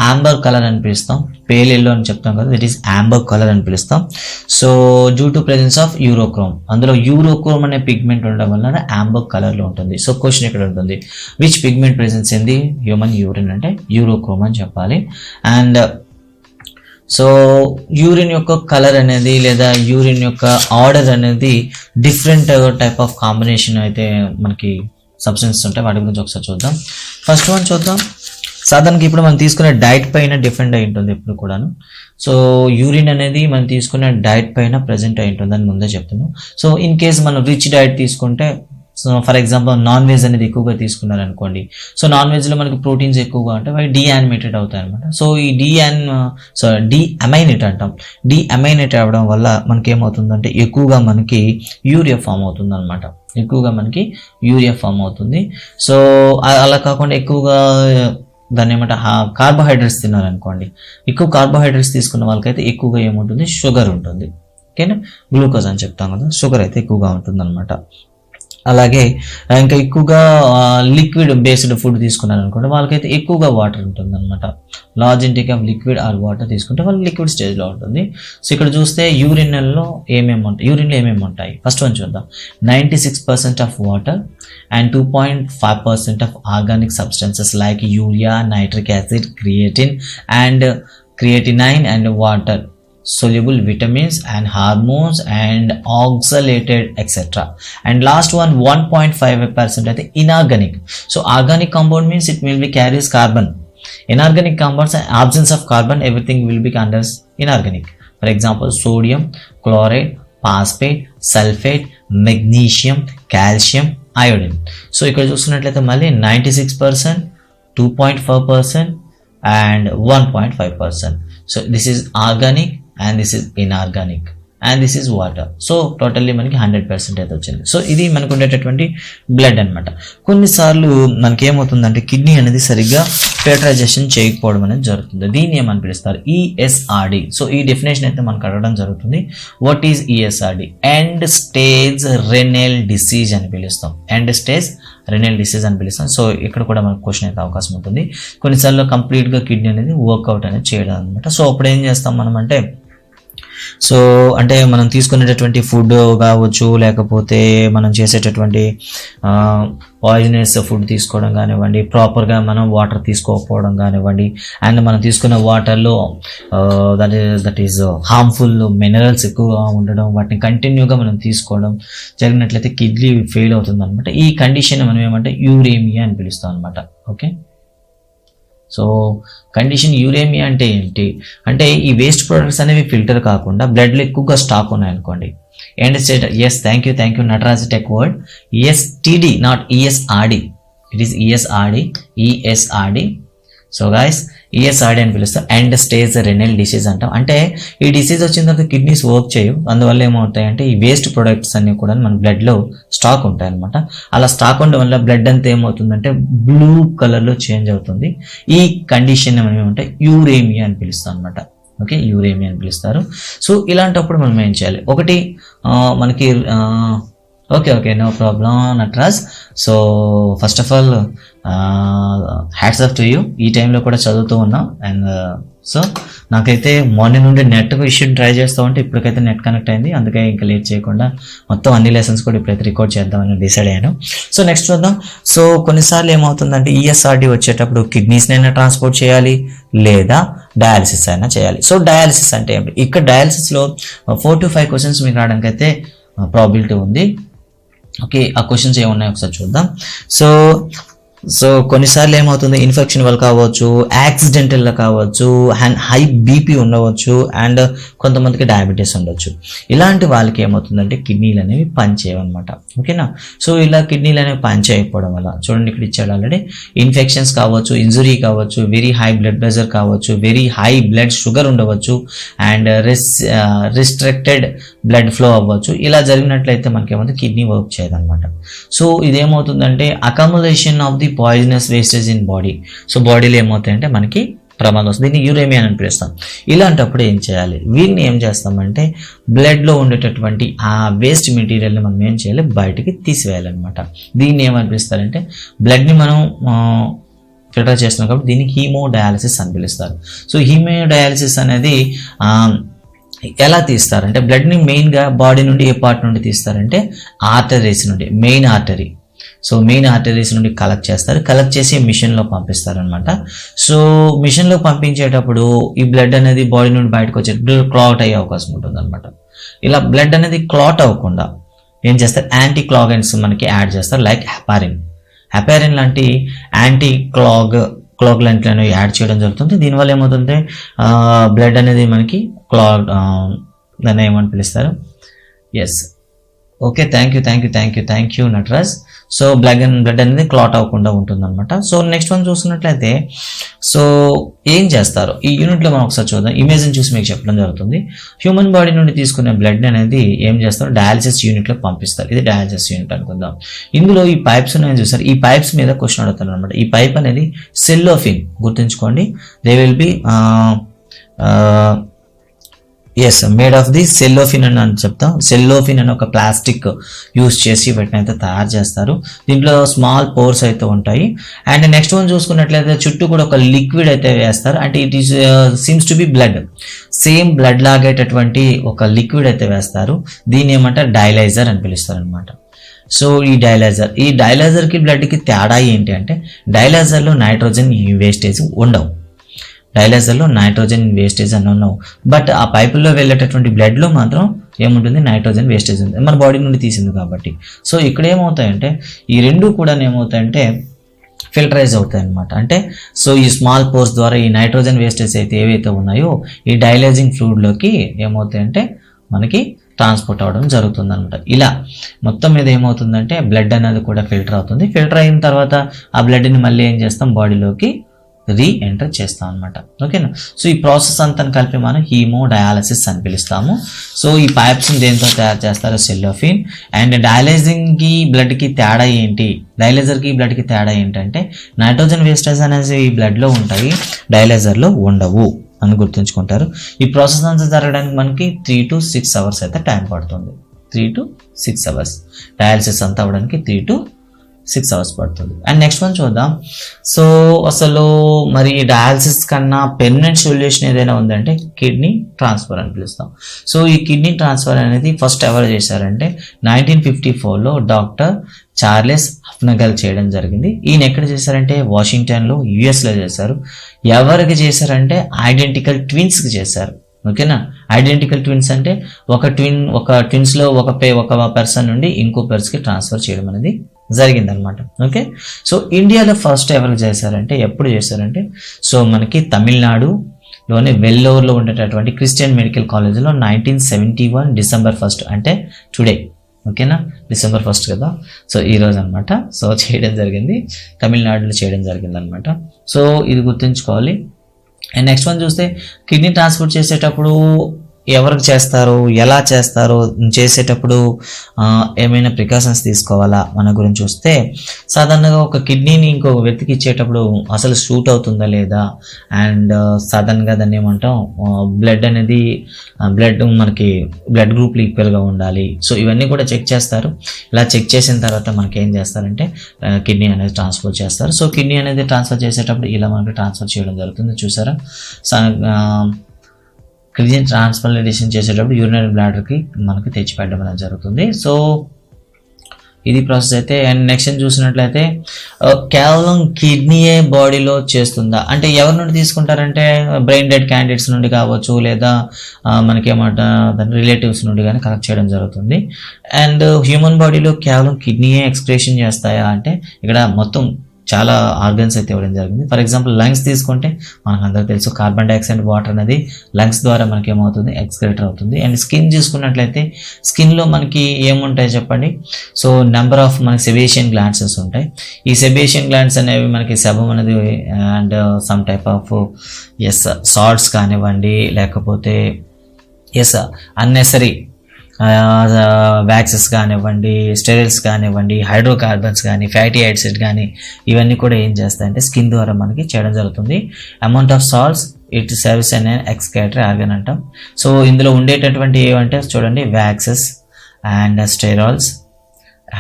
ఆంబర్ కలర్ అని పిలుస్తాం, పేల్ ఎల్లో అని చెప్తాం కదా, దట్ ఈస్ ఆంబర్ కలర్ అని పిలుస్తాం. So due to presence of urochrome, అందులో యూరోక్రోమ్ అనే పిగ్మెంట్ ఉండడం వల్ల ఆంబర్ కలర్లో ఉంటుంది. సో క్వశ్చన్ ఇక్కడ ఉంటుంది, which pigment presence in the human urine అంటే యూరోక్రోమ్ అని చెప్పాలి. అండ్ సో యూరిన్ యొక్క కలర్ అనేది లేదా యూరిన్ యొక్క ఆర్డర్ అనేది డిఫరెంట్ టైప్ ఆఫ్ కాంబినేషన్ అయితే మనకి సబ్స్టెన్సెస్ ఉంటాయి. వాటి గురించి ఒకసారి చూద్దాం. ఫస్ట్ వన్ చూద్దాం. సాధారణంగా ఇప్పుడు మనం తీసుకునే డైట్ పైన డిఫరెంట్ అయి ఉంటుంది ఎప్పుడు కూడాను. సో యూరిన్ అనేది మనం తీసుకునే డైట్ పైన ప్రజెంట్ అయి ఉంటుంది అని ముందే చెప్తున్నాం. సో ఇన్ కేస్ మనం రిచ్ డైట్ తీసుకుంటే, so for example non veg అనేది ఎక్కువగా తీసుకున్నారు అనుకోండి, సో నాన్ వెజ్లో మనకి ప్రోటీన్స్ ఎక్కువగా ఉంటాయి, అవి డీయానిమేటెడ్ అవుతాయి అనమాట. సో ఈ డీఅమైనేట్ అంటాం. డీఅమైనేట్ అవ్వడం వల్ల మనకి ఏమవుతుందంటే ఎక్కువగా మనకి యూరియా ఫామ్ అవుతుంది అనమాట, సో అలా కాకుండా ఎక్కువగా దాన్ని ఏమంటే కార్బోహైడ్రేట్స్ తిన్నారనుకోండి, ఎక్కువ కార్బోహైడ్రేట్స్ తీసుకున్న వాళ్ళకైతే ఎక్కువగా ఏముంటుంది, షుగర్ ఉంటుంది. ఓకేనా, గ్లూకోజ్ అని చెప్తాం కదా, షుగర్ అయితే ఎక్కువగా ఉంటుంది అనమాట. అలాగే ఇంకా ఎక్కువగా లిక్విడ్ బేస్డ్ ఫుడ్ తీసుకున్నారు అనుకోండి, వాళ్ళకైతే ఎక్కువగా వాటర్ ఉంటుంది అనమాట. Large intake of liquid or water తీసుకుంటే వాళ్ళు లిక్విడ్ స్టేజ్లో ఉంటుంది. సో ఇక్కడ చూస్తే యూరిన్లో ఏమేమి ఉంటాయి. ఫస్ట్ వన్ చూద్దాం. 96% of water and 2.5% of organic substances like urea, nitric acid, క్రియేటినైన్ and water. soluble vitamins and hormones and oxalated etc. And last one 1.5% అయితే inorganic. So organic compound means it will be carries carbon. Inorganic compounds, absence of carbon, everything will be under inorganic. For example, sodium, chloride, phosphate, sulfate, magnesium, calcium, iodine. So ఇక్కడ చూస్తున్నట్లయితే మళ్ళీ 96%, 2.4% and 1.5%. So this is organic and this is inorganic and this is water. So totally మనకి 100% అయితే వచ్చింది. So ఇది మనకు ఉండేటటువంటి blood అనమాట. కొన్నిసార్లు మనకి ఏమవుతుందంటే కిడ్నీ అనేది సరిగ్గా ఫిల్టరైజేషన్ చేయకపోవడం అనేది జరుగుతుంది. దీన్ని ఏమని పిలుస్తారు? ESRD. సో ఈ డెఫినేషన్ అయితే మనకు అడగడం జరుగుతుంది. What is ESRD? End stage renal disease అని పిలుస్తాం. ఎండ్ స్టేజ్ రెనల్ డిసీజ్ అని పిలుస్తాం. సో ఇక్కడ కూడా మనకు క్వశ్చన్ అయితే అవకాశం ఉంటుంది. కొన్నిసార్లు కంప్లీట్గా కిడ్నీ అనేది వర్కౌట్ అనేది చేయడం అనమాట. సో అప్పుడు ఏం చేస్తాం మనం అంటే, సో అంటే మనం తీసుకునేటటువంటి ఫుడ్ కావచ్చు, లేకపోతే మనం చేసేటటువంటి పాయిజనస్ ఫుడ్ తీసుకోవడం కానివ్వండి, ప్రాపర్గా మనం వాటర్ తీసుకోకపోవడం కానివ్వండి, అండ్ మనం తీసుకున్న వాటర్లో దట్ ఈస్ హార్మ్ఫుల్ మినరల్స్ ఎక్కువగా ఉండడం, వాటిని కంటిన్యూగా మనం తీసుకోవడం జరిగినట్లయితే కిడ్నీ ఫెయిల్ అవుతుంది అనమాట. ఈ కండిషన్ మనం ఏమంటే యూరేమియా అని పిలుస్తాం అనమాట. ఓకే, సో కండిషన్ యూరేమియా అంటే ఏంటి అంటే, ఈ వేస్ట్ ప్రొడక్ట్స్ అనేవి ఫిల్టర్ కాకుండా బ్లడ్లో ఎక్కువగా స్టాక్ ఉన్నాయనుకోండి. And state yes thank you Nataraj tech word ESTD not ESRD. It is ESRD. So guys ESRD అని పిలుస్తాం. ఎండ్ స్టేజ్ రెనల్ డిసీజ్ అంటాం. అంటే ఈ డిసీజ్ వచ్చిన తర్వాత కిడ్నీస్ వర్క్ చేయవు. అందువల్ల ఏమవుతాయంటే ఈ వేస్ట్ ప్రొడక్ట్స్ అన్ని కూడా మన బ్లడ్లో స్టాక్ ఉంటాయి అనమాట. అలా స్టాక్ ఉండడం వల్ల బ్లడ్ అంతా ఏమవుతుందంటే బ్లూ కలర్లో చేంజ్ అవుతుంది. ఈ కండిషన్ మనం ఏమంటే యూరేమియా అని పిలుస్తాం అనమాట. ఓకే, యూరేమియా అని పిలుస్తారు. సో ఇలాంటప్పుడు మనం ఏం చేయాలి? ఒకటి మనకి okay no problem Nataraj. So first of all hats off to you. ఈ టైంలో కూడా చదువుతూ ఉన్నాం. అండ్ సో నాకైతే మార్నింగ్ నుండి నెట్ విషయం ట్రై చేస్తూ ఉంటే ఇప్పటికైతే నెట్ కనెక్ట్ అయింది. అందుకే ఇంకా లేట్ చేయకుండా మొత్తం అన్ని లెసన్స్ కూడా ఇప్పుడైతే రికార్డ్ చేద్దామని డిసైడ్ అయ్యాను. సో నెక్స్ట్ చూద్దాం. సో కొన్నిసార్లు ఏమవుతుందంటే ESRD వచ్చేటప్పుడు కిడ్నీస్నైనా ట్రాన్స్పోర్ట్ చేయాలి లేదా డయాలిసిస్ అయినా చేయాలి. సో డయాలిసిస్ అంటే ఏంటి? ఇక్కడ డయాలిసిస్లో 4 to 5 క్వశ్చన్స్ మీకు రావడానికి అయితే ప్రాబిలిటీ ఉంది. ఓకే, ఆ క్వశ్చన్స్ ఏమున్నాయో ఒకసారి చూద్దాం. సో కొన్నిసార్లు ఏమవుతుంది, ఇన్ఫెక్షన్ వల్ల కావచ్చు, యాక్సిడెంటల్గా కావచ్చు, హై BP ఉండవచ్చు, అండ్ కొంతమందికి డయాబెటీస్ ఉండొచ్చు. ఇలాంటి వాళ్ళకి ఏమవుతుందంటే కిడ్నీలు అనేవి పనిచేయవన్నమాట. ఓకేనా? సో ఇలా కిడ్నీలు అనేవి పనిచేయకపోవడం వల్ల చూడండి ఇక్కడ ఇచ్చాడు ఆల్రెడీ. ఇన్ఫెక్షన్స్ కావచ్చు, ఇంజురీ కావచ్చు, వెరీ హై బ్లడ్ ప్రెషర్ కావచ్చు, వెరీ హై బ్లడ్ షుగర్ ఉండవచ్చు, అండ్ రిస్ట్రిక్టెడ్ బ్లడ్ ఫ్లో అవ్వచ్చు. ఇలా జరిగినట్లయితే మనకి ఏమవుతుంది, కిడ్నీ వర్క్ చేయదన్నమాట. సో ఇదేమవుతుందంటే accumulation of the poisonous wastage in body. So బాడీలో ఏమవుతాయంటే మనకి ప్రమాదం వస్తుంది. దీన్ని యూరేమియా అని పిలుస్తాం. ఇలాంటప్పుడు ఏం చేయాలి? వీరిని ఏం చేస్తామంటే బ్లడ్లో ఉండేటటువంటి ఆ వేస్ట్ మెటీరియల్ని మనం ఏం చేయాలి, బయటికి తీసివేయాలన్నమాట. దీన్ని ఏమని పిలుస్తారంటే, బ్లడ్ని మనం ఫిల్టర్ చేస్తున్నాం కాబట్టి దీన్ని హీమోడయాలసిస్ అని పిలుస్తారు. సో హీమోడయాలసిస్ అనేది ఎలా తీస్తారంటే, బ్లడ్ని మెయిన్గా బాడీ నుండి ఏ పార్ట్ నుండి తీస్తారంటే ఆర్టరీస్ నుండి, main artery. So main arteries నుండి కలెక్ట్ చేస్తారు, కలెక్ట్ చేసి మిషన్లో పంపిస్తారు అనమాట. సో మిషన్లో పంపించేటప్పుడు ఈ బ్లడ్ అనేది బాడీ నుండి బయటకు వచ్చేటప్పుడు క్లాట్ అయ్యే అవకాశం ఉంటుంది అనమాట. ఇలా బ్లడ్ అనేది క్లాట్ అవ్వకుండా ఏం చేస్తారు, యాంటీ క్లాగెంట్స్ మనకి యాడ్ చేస్తారు. లైక్ హెపారిన్ లాంటి యాంటీ క్లాగ్లెంట్లను యాడ్ చేయడం జరుగుతుంది. దీనివల్ల ఏమవుతుంటే బ్లడ్ అనేది మనకి దాన్ని ఏమని పిలుస్తారు, yes okay thank you Nataraj. So blood అనేది క్లాట్ అవ్వకుండా ఉంటుంది అనమాట. సో నెక్స్ట్ వన్ చూస్తున్నట్లయితే, సో ఏం చేస్తారు ఈ యూనిట్లో మనం ఒకసారి చూద్దాం. ఇమేజ్ని చూసి మీకు చెప్పడం జరుగుతుంది. హ్యూమన్ బాడీ నుండి తీసుకునే బ్లడ్ అనేది ఏం చేస్తారు, డయాలసిస్ యూనిట్లో పంపిస్తారు. ఇది డయాలసిస్ యూనిట్ అనుకుందాం. ఇందులో ఈ పైప్స్ ఉన్నాయని చూస్తారు. ఈ పైప్స్ మీద క్వశ్చన్ అడుగుతారు అనమాట. ఈ పైప్ అనేది సెల్లోఫిన్, గుర్తుంచుకోండి. They will be made of the cellophane అని చెప్తాం. సెల్లోఫిన్ అని ఒక ప్లాస్టిక్ యూస్ చేసి వీటిని అయితే తయారు చేస్తారు. దీంట్లో స్మాల్ పోర్స్ అయితే ఉంటాయి. అండ్ నెక్స్ట్ వన్ చూసుకున్నట్లయితే చుట్టూ కూడా ఒక లిక్విడ్ అయితే వేస్తారు. అంటే it is seems to be blood, same blood లాగేటటువంటి ఒక లిక్విడ్ అయితే వేస్తారు. దీన్ని ఏమంటారు, డయలైజర్ అని పిలుస్తారు అనమాట. సో ఈ డయలైజర్కి బ్లడ్కి తేడా ఏంటి అంటే, డయలైజర్లో నైట్రోజన్ వేస్టేజ్ ఉండవు. డయాలైజర్లో నైట్రోజన్ వేస్టేజ్ అని ఉన్నావు, బట్ ఆ పైపుల్లో వెళ్ళేటటువంటి బ్లడ్లో మాత్రం ఏముంటుంది, నైట్రోజన్ వేస్టేజ్ ఉంది, మన బాడీ నుండి తీసింది కాబట్టి. సో ఇక్కడ ఏమవుతాయంటే ఈ రెండు కూడా ఏమవుతాయంటే ఫిల్టరైజ్ అవుతాయి అనమాట. అంటే సో ఈ స్మాల్ పోర్స్ ద్వారా ఈ నైట్రోజన్ వేస్టేజ్ అయితే ఏవైతే ఉన్నాయో ఈ డైలైజింగ్ ఫ్లూయిడ్లోకి ఏమవుతాయంటే మనకి ట్రాన్స్పోర్ట్ అవ్వడం జరుగుతుంది అనమాట. ఇలా మొత్తం మీద ఏమవుతుందంటే బ్లడ్ అనేది కూడా ఫిల్టర్ అవుతుంది. ఫిల్టర్ అయిన తర్వాత ఆ బ్లడ్ని మళ్ళీ ఏం చేస్తాం, బాడీలోకి రీఎంటర్ చేస్తాం అనమాట. ఓకేనా. సో ఈ ప్రాసెస్ అంతా కలిపి మనం హీమోడయాలసిస్ అని పిలుస్తాము. సో ఈ పైప్స్ని దేంతో తయారు చేస్తారు, సెల్లోఫిన్. అండ్ డయాలైజింగ్కి బ్లడ్కి తేడా ఏంటి, డయాలైజర్కి బ్లడ్కి తేడా ఏంటంటే నైట్రోజన్ వేస్టేజ్ అనేది ఈ బ్లడ్లో ఉంటాయి, డయాలైజర్లో ఉండవు అని గుర్తుంచుకుంటారు. ఈ ప్రాసెస్ అంతా జరగడానికి మనకి 3 to 6 అవర్స్ అయితే టైం పడుతుంది. 3 to 6 అవర్స్ డయాలసిస్ అంతా అవ్వడానికి 3 to 6 అవర్స్ పడుతుంది. అండ్ నెక్స్ట్ వన్ చూద్దాం. సో అసలు మరి డయాలసిస్ కన్నా పెర్మనెంట్ సొల్యూషన్ ఏదైనా ఉందంటే కిడ్నీ ట్రాన్స్ఫర్ అని పిలుస్తాం. సో ఈ కిడ్నీ ట్రాన్స్ఫర్ అనేది ఫస్ట్ ఎవరు చేశారంటే 1954లో డాక్టర్ చార్లెస్ హఫ్నగల్ చేయడం జరిగింది. ఈయన ఎక్కడ చేశారంటే వాషింగ్టన్లో యుఎస్లో చేశారు. ఎవరికి చేశారంటే ఐడెంటికల్ ట్విన్స్కి చేశారు. ఓకేనా. ఐడెంటికల్ ట్విన్స్ అంటే ఒక ట్విన్స్లో ఒక పర్సన్ నుండి ఇంకో పర్సన్కి ట్రాన్స్ఫర్ చేయడం అనేది జరిగిందనమాట. ఓకే. సో ఇండియాలో ఫస్ట్ ఎవరికి చేశారంటే ఎప్పుడు చేశారంటే సో మనకి తమిళనాడులోని వెల్లూరులో ఉండేటటువంటి క్రిస్టియన్ మెడికల్ కాలేజ్లో 1971 December 1 అంటే టుడే. ఓకేనా, December 1 కదా. సో ఈరోజు అనమాట. సో చేయడం జరిగింది, తమిళనాడులో చేయడం జరిగింది అనమాట. సో ఇది గుర్తుంచుకోవాలి. అండ్ నెక్స్ట్ వన్ చూస్తే కిడ్నీ ట్రాన్స్ఫర్ చేసేటప్పుడు ఎవరికి చేస్తారు, ఎలా చేస్తారు, చేసేటప్పుడు ఏమైనా ప్రికాషన్స్ తీసుకోవాలా మన గురించి చూస్తే సాధారణంగా ఒక కిడ్నీని ఇంకొక వ్యక్తికి ఇచ్చేటప్పుడు అసలు సూట్ అవుతుందా లేదా, అండ్ సాధారణంగా దాన్ని ఏమంటాం బ్లడ్ మనకి బ్లడ్ గ్రూప్లు ఈక్వల్గా ఉండాలి. సో ఇవన్నీ కూడా చెక్ చేస్తారు. ఇలా చెక్ చేసిన తర్వాత మనకి ఏం చేస్తారంటే కిడ్నీ అనేది ట్రాన్స్ఫర్ చేస్తారు. సో కిడ్నీ అనేది ట్రాన్స్ఫర్ చేసేటప్పుడు ఇలా మనకి ట్రాన్స్ఫర్ చేయడం జరుగుతుంది. చూసారా, కిడ్నీ ట్రాన్స్ప్లాంటేషన్ చేసేటప్పుడు యూరినరీ బ్లాడర్కి మనకి తెచ్చిపెట్టడం అనేది జరుగుతుంది. సో ఇది ప్రాసెస్ అయితే. అండ్ నెక్స్ట్ చూసినట్లయితే కేవలం కిడ్నీయే బాడీలో చేస్తుందా అంటే ఎవరి నుండి తీసుకుంటారంటే బ్రెయిన్ డెడ్ క్యాండిడేట్స్ నుండి కావచ్చు, లేదా మనకేమంట దాని రిలేటివ్స్ నుండి కానీ కలెక్ట్ చేయడం జరుగుతుంది. అండ్ హ్యూమన్ బాడీలో కేవలం కిడ్నీయే ఎక్స్క్రేషన్ చేస్తాయా అంటే ఇక్కడ మొత్తం చాలా ఆర్గన్స్ అయితే ఇవ్వడం జరిగింది. ఫర్ ఎగ్జాంపుల్ లంగ్స్ తీసుకుంటే మనకు అందరూ తెలుసు కార్బన్ డైఆక్సైడ్ వాటర్ అనేది లంగ్స్ ద్వారా మనకి ఏమవుతుంది, ఎక్స్క్రేటర్ అవుతుంది. అండ్ స్కిన్ చూసుకున్నట్లయితే స్కిన్లో మనకి ఏముంటాయి చెప్పండి. సో నెంబర్ ఆఫ్ మనకి సెబేషియన్ గ్లాండ్సెస్ ఉంటాయి. ఈ సెబేషియన్ గ్లాండ్స్ అనేవి మనకి సెబమ్ అనేది and some type of salts కానివ్వండి, లేకపోతే అన్నెసరీ వ్యాక్సెస్ కానివ్వండి, స్టెరైల్స్ కానివ్వండి, హైడ్రోకార్బన్స్ కానీ, ఫ్యాటీ యాసిడ్ కానీ ఇవన్నీ కూడా ఏం చేస్తాయంటే స్కిన్ ద్వారా మనకి చేయడం జరుగుతుంది. Amount of salts it service అనే ఎక్స్క్రేటరీ ఆర్గన్ అంటాం. సో ఇందులో ఉండేటటువంటి ఏమంటే చూడండి waxes and sterols,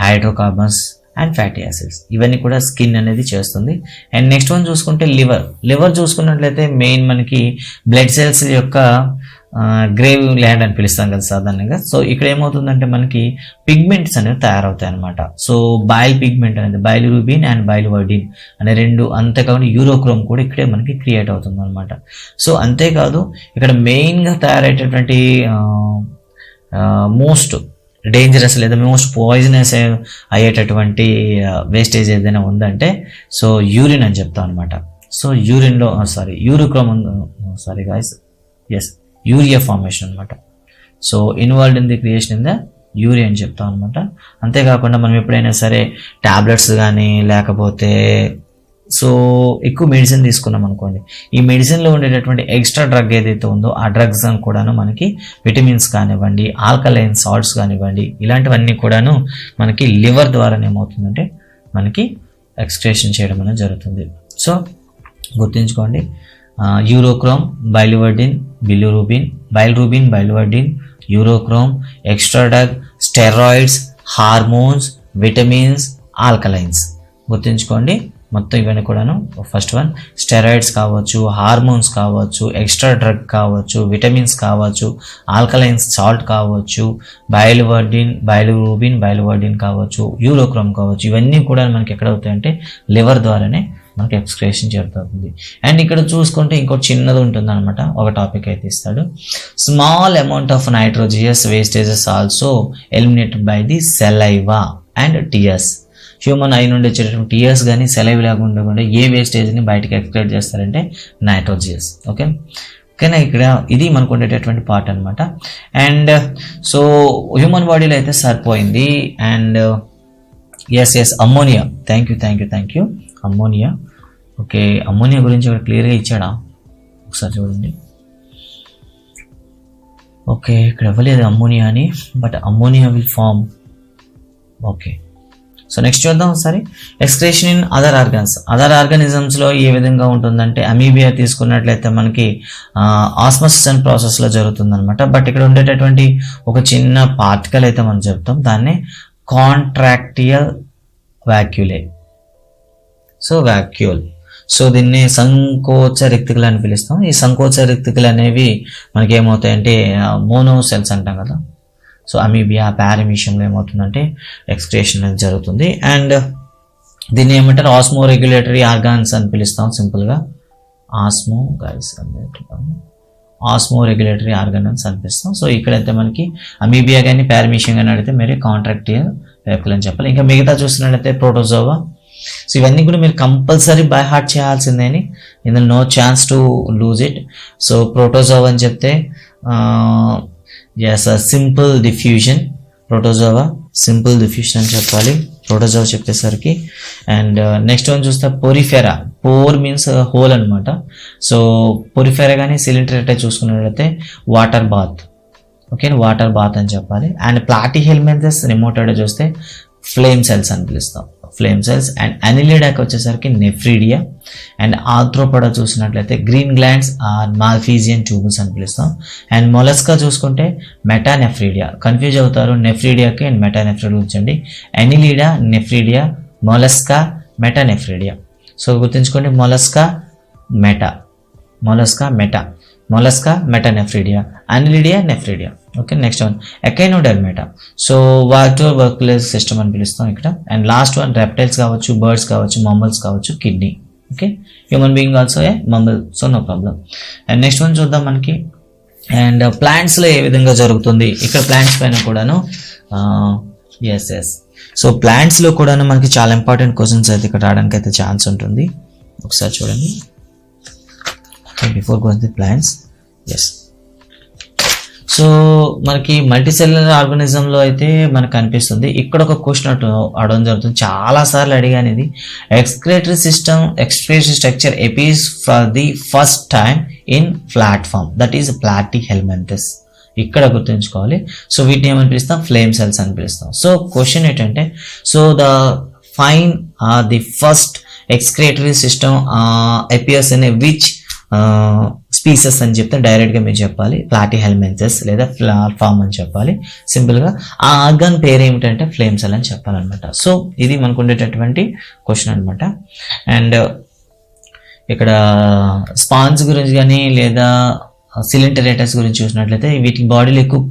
hydrocarbons and fatty acids ఇవన్నీ కూడా స్కిన్ అనేది చేస్తుంది. అండ్ నెక్స్ట్ వన్ చూసుకుంటే లివర్ చూసుకున్నట్లయితే మెయిన్ మనకి బ్లడ్ సెల్స్ యొక్క గ్రేవ్ ల్యాండ్ అని పిలుస్తాం కదా సాధారణంగా. సో ఇక్కడ ఏమవుతుందంటే మనకి పిగ్మెంట్స్ అనేవి తయారవుతాయి అనమాట. సో బైల్ పిగ్మెంట్ అనేది బైలిరూబిన్ అండ్ బైలివర్డిన్ అనే రెండు, అంతేకాకుండా యూరోక్రోమ్ కూడా ఇక్కడే మనకి క్రియేట్ అవుతుంది అనమాట. సో అంతేకాదు ఇక్కడ మెయిన్గా తయారయ్యేటటువంటి మోస్ట్ డేంజరస్ లేదా మోస్ట్ పాయిజనస్ అయ్యేటటువంటి వేస్టేజ్ ఏదైనా ఉందంటే సో యూరిన్ అని చెప్తాం అనమాట. సో యూరిన్లో యూరోక్రోమ్ యూరియా ఫార్మేషన్ అనమాట. So involved in the creation in the urea అని చెప్తాం అనమాట. అంతేకాకుండా మనం ఎప్పుడైనా సరే ట్యాబ్లెట్స్ కానీ లేకపోతే సో ఎక్కువ మెడిసిన్ తీసుకున్నాం అనుకోండి, ఈ మెడిసిన్లో ఉండేటటువంటి ఎక్స్ట్రా డ్రగ్ ఏదైతే ఉందో ఆ డ్రగ్స్ అని కూడాను మనకి విటమిన్స్ కానివ్వండి, ఆల్కలైన్ సాల్ట్స్ కానివ్వండి, ఇలాంటివన్నీ కూడాను మనకి లివర్ ద్వారా ఏమవుతుందంటే మనకి ఎక్స్క్రేషన్ చేయడం అనేది జరుగుతుంది. సో గుర్తుంచుకోండి, urochrome, biliverdin, biliverdin, urochrome, extra drug, steroids, hormones, vitamins, alkalines గుర్తుంచుకోండి. మొత్తం ఇవన్నీ కూడాను ఫస్ట్ వన్ స్టెరాయిడ్స్ కావచ్చు, హార్మోన్స్ కావచ్చు, ఎక్స్ట్రా డ్రగ్ కావచ్చు, విటమిన్స్ కావచ్చు, ఆల్కలైన్స్ సాల్ట్ కావచ్చు, బైలిరూబిన్ కావచ్చు, యూరోక్రోమ్ కావచ్చు, ఇవన్నీ కూడా మనకి ఎక్కడ అవుతాయంటే లివర్ ద్వారానే మనకి ఎక్స్క్రేషన్ జరుగుతుంది. అండ్ ఇక్కడ చూసుకుంటే ఇంకోటి చిన్నది ఉంటుంది అనమాట, ఒక టాపిక్ అయితే ఇస్తాడు. Small amount of nitrogenous wastages also eliminated by the saliva and tears. Human eye నుండి వచ్చేటటువంటి టీయర్స్ కానీ సెలైవ్ లేకుండా కూడా ఏ వేస్టేజ్ని బయటకి ఎక్స్క్రేట్ చేస్తారంటే నైట్రోజియస్. ఓకేనా, ఇక్కడ ఇది మనకు ఉండేటటువంటి పార్ట్ అనమాట. అండ్ సో హ్యూమన్ బాడీలో అయితే సరిపోయింది. And yes ammonia, thank you ammonia. Okay, ammonia గురించి ఇక్కడ క్లియర్గా ఇచ్చాడా, ఒకసారి చూడండి. ఓకే, ఇక్కడ ఇవ్వలేదు అమ్మోనియా అని, but ammonia will form. Okay, so next చూద్దాం ఒకసారి. Excretion in other organs. Other ఆర్గానిజమ్స్లో ఏ విధంగా ఉంటుందంటే అమీబియా తీసుకున్నట్లయితే మనకి ఆస్మోసిస్ అండ్ ప్రాసెస్లో జరుగుతుంది అనమాట. బట్ ఇక్కడ ఉండేటటువంటి ఒక చిన్న పార్టికల్ అయితే మనం చెప్తాం, దాన్నే కాంట్రాక్టియల్ వాక్యూలే. సో వాక్యూల్, సో దీన్ని సంకోచ రిక్తికలు అని పిలుస్తాం. ఈ సంకోచ రిక్తికలు అనేవి మనకి ఏమవుతాయంటే మోనో సెల్స్ అంటాం కదా. సో అమీబియా పారమీషియంలో ఏమవుతుందంటే ఎక్స్క్రేషన్ అనేది జరుగుతుంది. అండ్ దీన్ని ఏమంటారు ఆస్మో రెగ్యులేటరీ ఆర్గాన్స్ అని పిలుస్తాం సింపుల్గా. ఆస్మో రెగ్యులేటరీ ఆర్గాన్స్ అనిపిస్తాం. సో ఇక్కడైతే మనకి అమీబియా కానీ పారమీషియం కానీ అడిగితే మీరు కాంట్రాక్టియల్ వాక్యూల్ అని చెప్పాలి. ఇంకా మిగతా చూసినట్లయితే ప్రోటోజోవా. సో ఇవన్నీ కూడా మీరు కంపల్సరీ బై హార్ట్ చేయాల్సిందేని, ఇందులో no chance to lose it. So protozoa అని చెప్తే simple diffusion, protozoa simple diffusion అని చెప్పాలి ప్రోటోజోవా చెప్పేసరికి. అండ్ నెక్స్ట్ వన్ చూస్తే పోరిఫెరా. పోర్ మీన్స్ హోల్ అనమాట. సో పోరిఫెరా కానీ సిలిండర్ చూసుకున్నట్లయితే water bath. Okay, water bath అని చెప్పాలి. అండ్ ప్లాటీ హెల్మెంథస్ రిమోటెడ్ చూస్తే ఫ్లేమ్ సెల్స్ అని పిలుస్తాం, ఫ్లేమ్ సెల్స్. అండ్ అనిలిడాకి వచ్చేసరికి నెఫ్రీడియా. అండ్ ఆర్థ్రోపోడా చూసినట్లయితే green glands or malpighian tubules అని పిలుస్తాం. అండ్ మొలస్కా చూసుకుంటే మెటానెఫ్రీడియా. కన్ఫ్యూజ్ అవుతారు నెఫ్రీడియాకి అండ్ మెటానెఫ్రీడియా ఉంచండి. Annelida, nephridia, Mollusca, metanephridia. So గుర్తుంచుకోండి, Mollusca metanephridia, Annelida, nephridia. Okay, next one Echinodermata. So water vascular system అని పిలుస్తాం ఇక్కడ. అండ్ లాస్ట్ వన్ రెప్టైల్స్ కావచ్చు, బర్డ్స్ కావచ్చు, మమ్మల్స్ కావచ్చు, kidney. Okay, human being also a mammal, so no problem. And next one చూద్దాం మనకి. And ప్లాంట్స్లో ఏ విధంగా జరుగుతుంది, ఇక్కడ ప్లాంట్స్ పైన కూడాను సో ప్లాంట్స్లో కూడాను మనకి చాలా ఇంపార్టెంట్ క్వశ్చన్స్ అయితే ఇక్కడ రావడానికి అయితే ఛాన్స్ ఉంటుంది. ఒకసారి చూడండి. Before going the plants, so మనకి మల్టీసెల్యులర్ ఆర్గానిజంలో అయితే మనకు కనిపిస్తుంది. ఇక్కడ ఒక క్వశ్చన్ అడగడం జరుగుతుంది, చాలా సార్లు అడిగాను ఇది. Excretory structure appears for the first time in platform, that is Platyhelminthes. ఇక్కడ గుర్తుంచుకోవాలి. సో వీటిని ఏమని పిలుస్తాం, ఫ్లేమ్ సెల్స్ అని పిలుస్తాం. సో క్వశ్చన్ ఏంటంటే, so the first excretory system appears in which species అని చెప్తే డైరెక్ట్గా మీరు చెప్పాలి ప్లాటీ హెల్మెంథస్ లేదా ప్లాట్ఫామ్ అని చెప్పాలి సింపుల్గా. ఆ ఆర్గాన్ పేరు ఏమిటంటే ఫ్లేమ్ సెల్ అని చెప్పాలన్నమాట. సో ఇది మనకు ఉండేటటువంటి క్వశ్చన్ అనమాట. అండ్ ఇక్కడ స్పాన్స్ గురించి కానీ లేదా సిలిండరేటర్స్ గురించి చూసినట్లయితే వీటి బాడీలో ఎక్కువ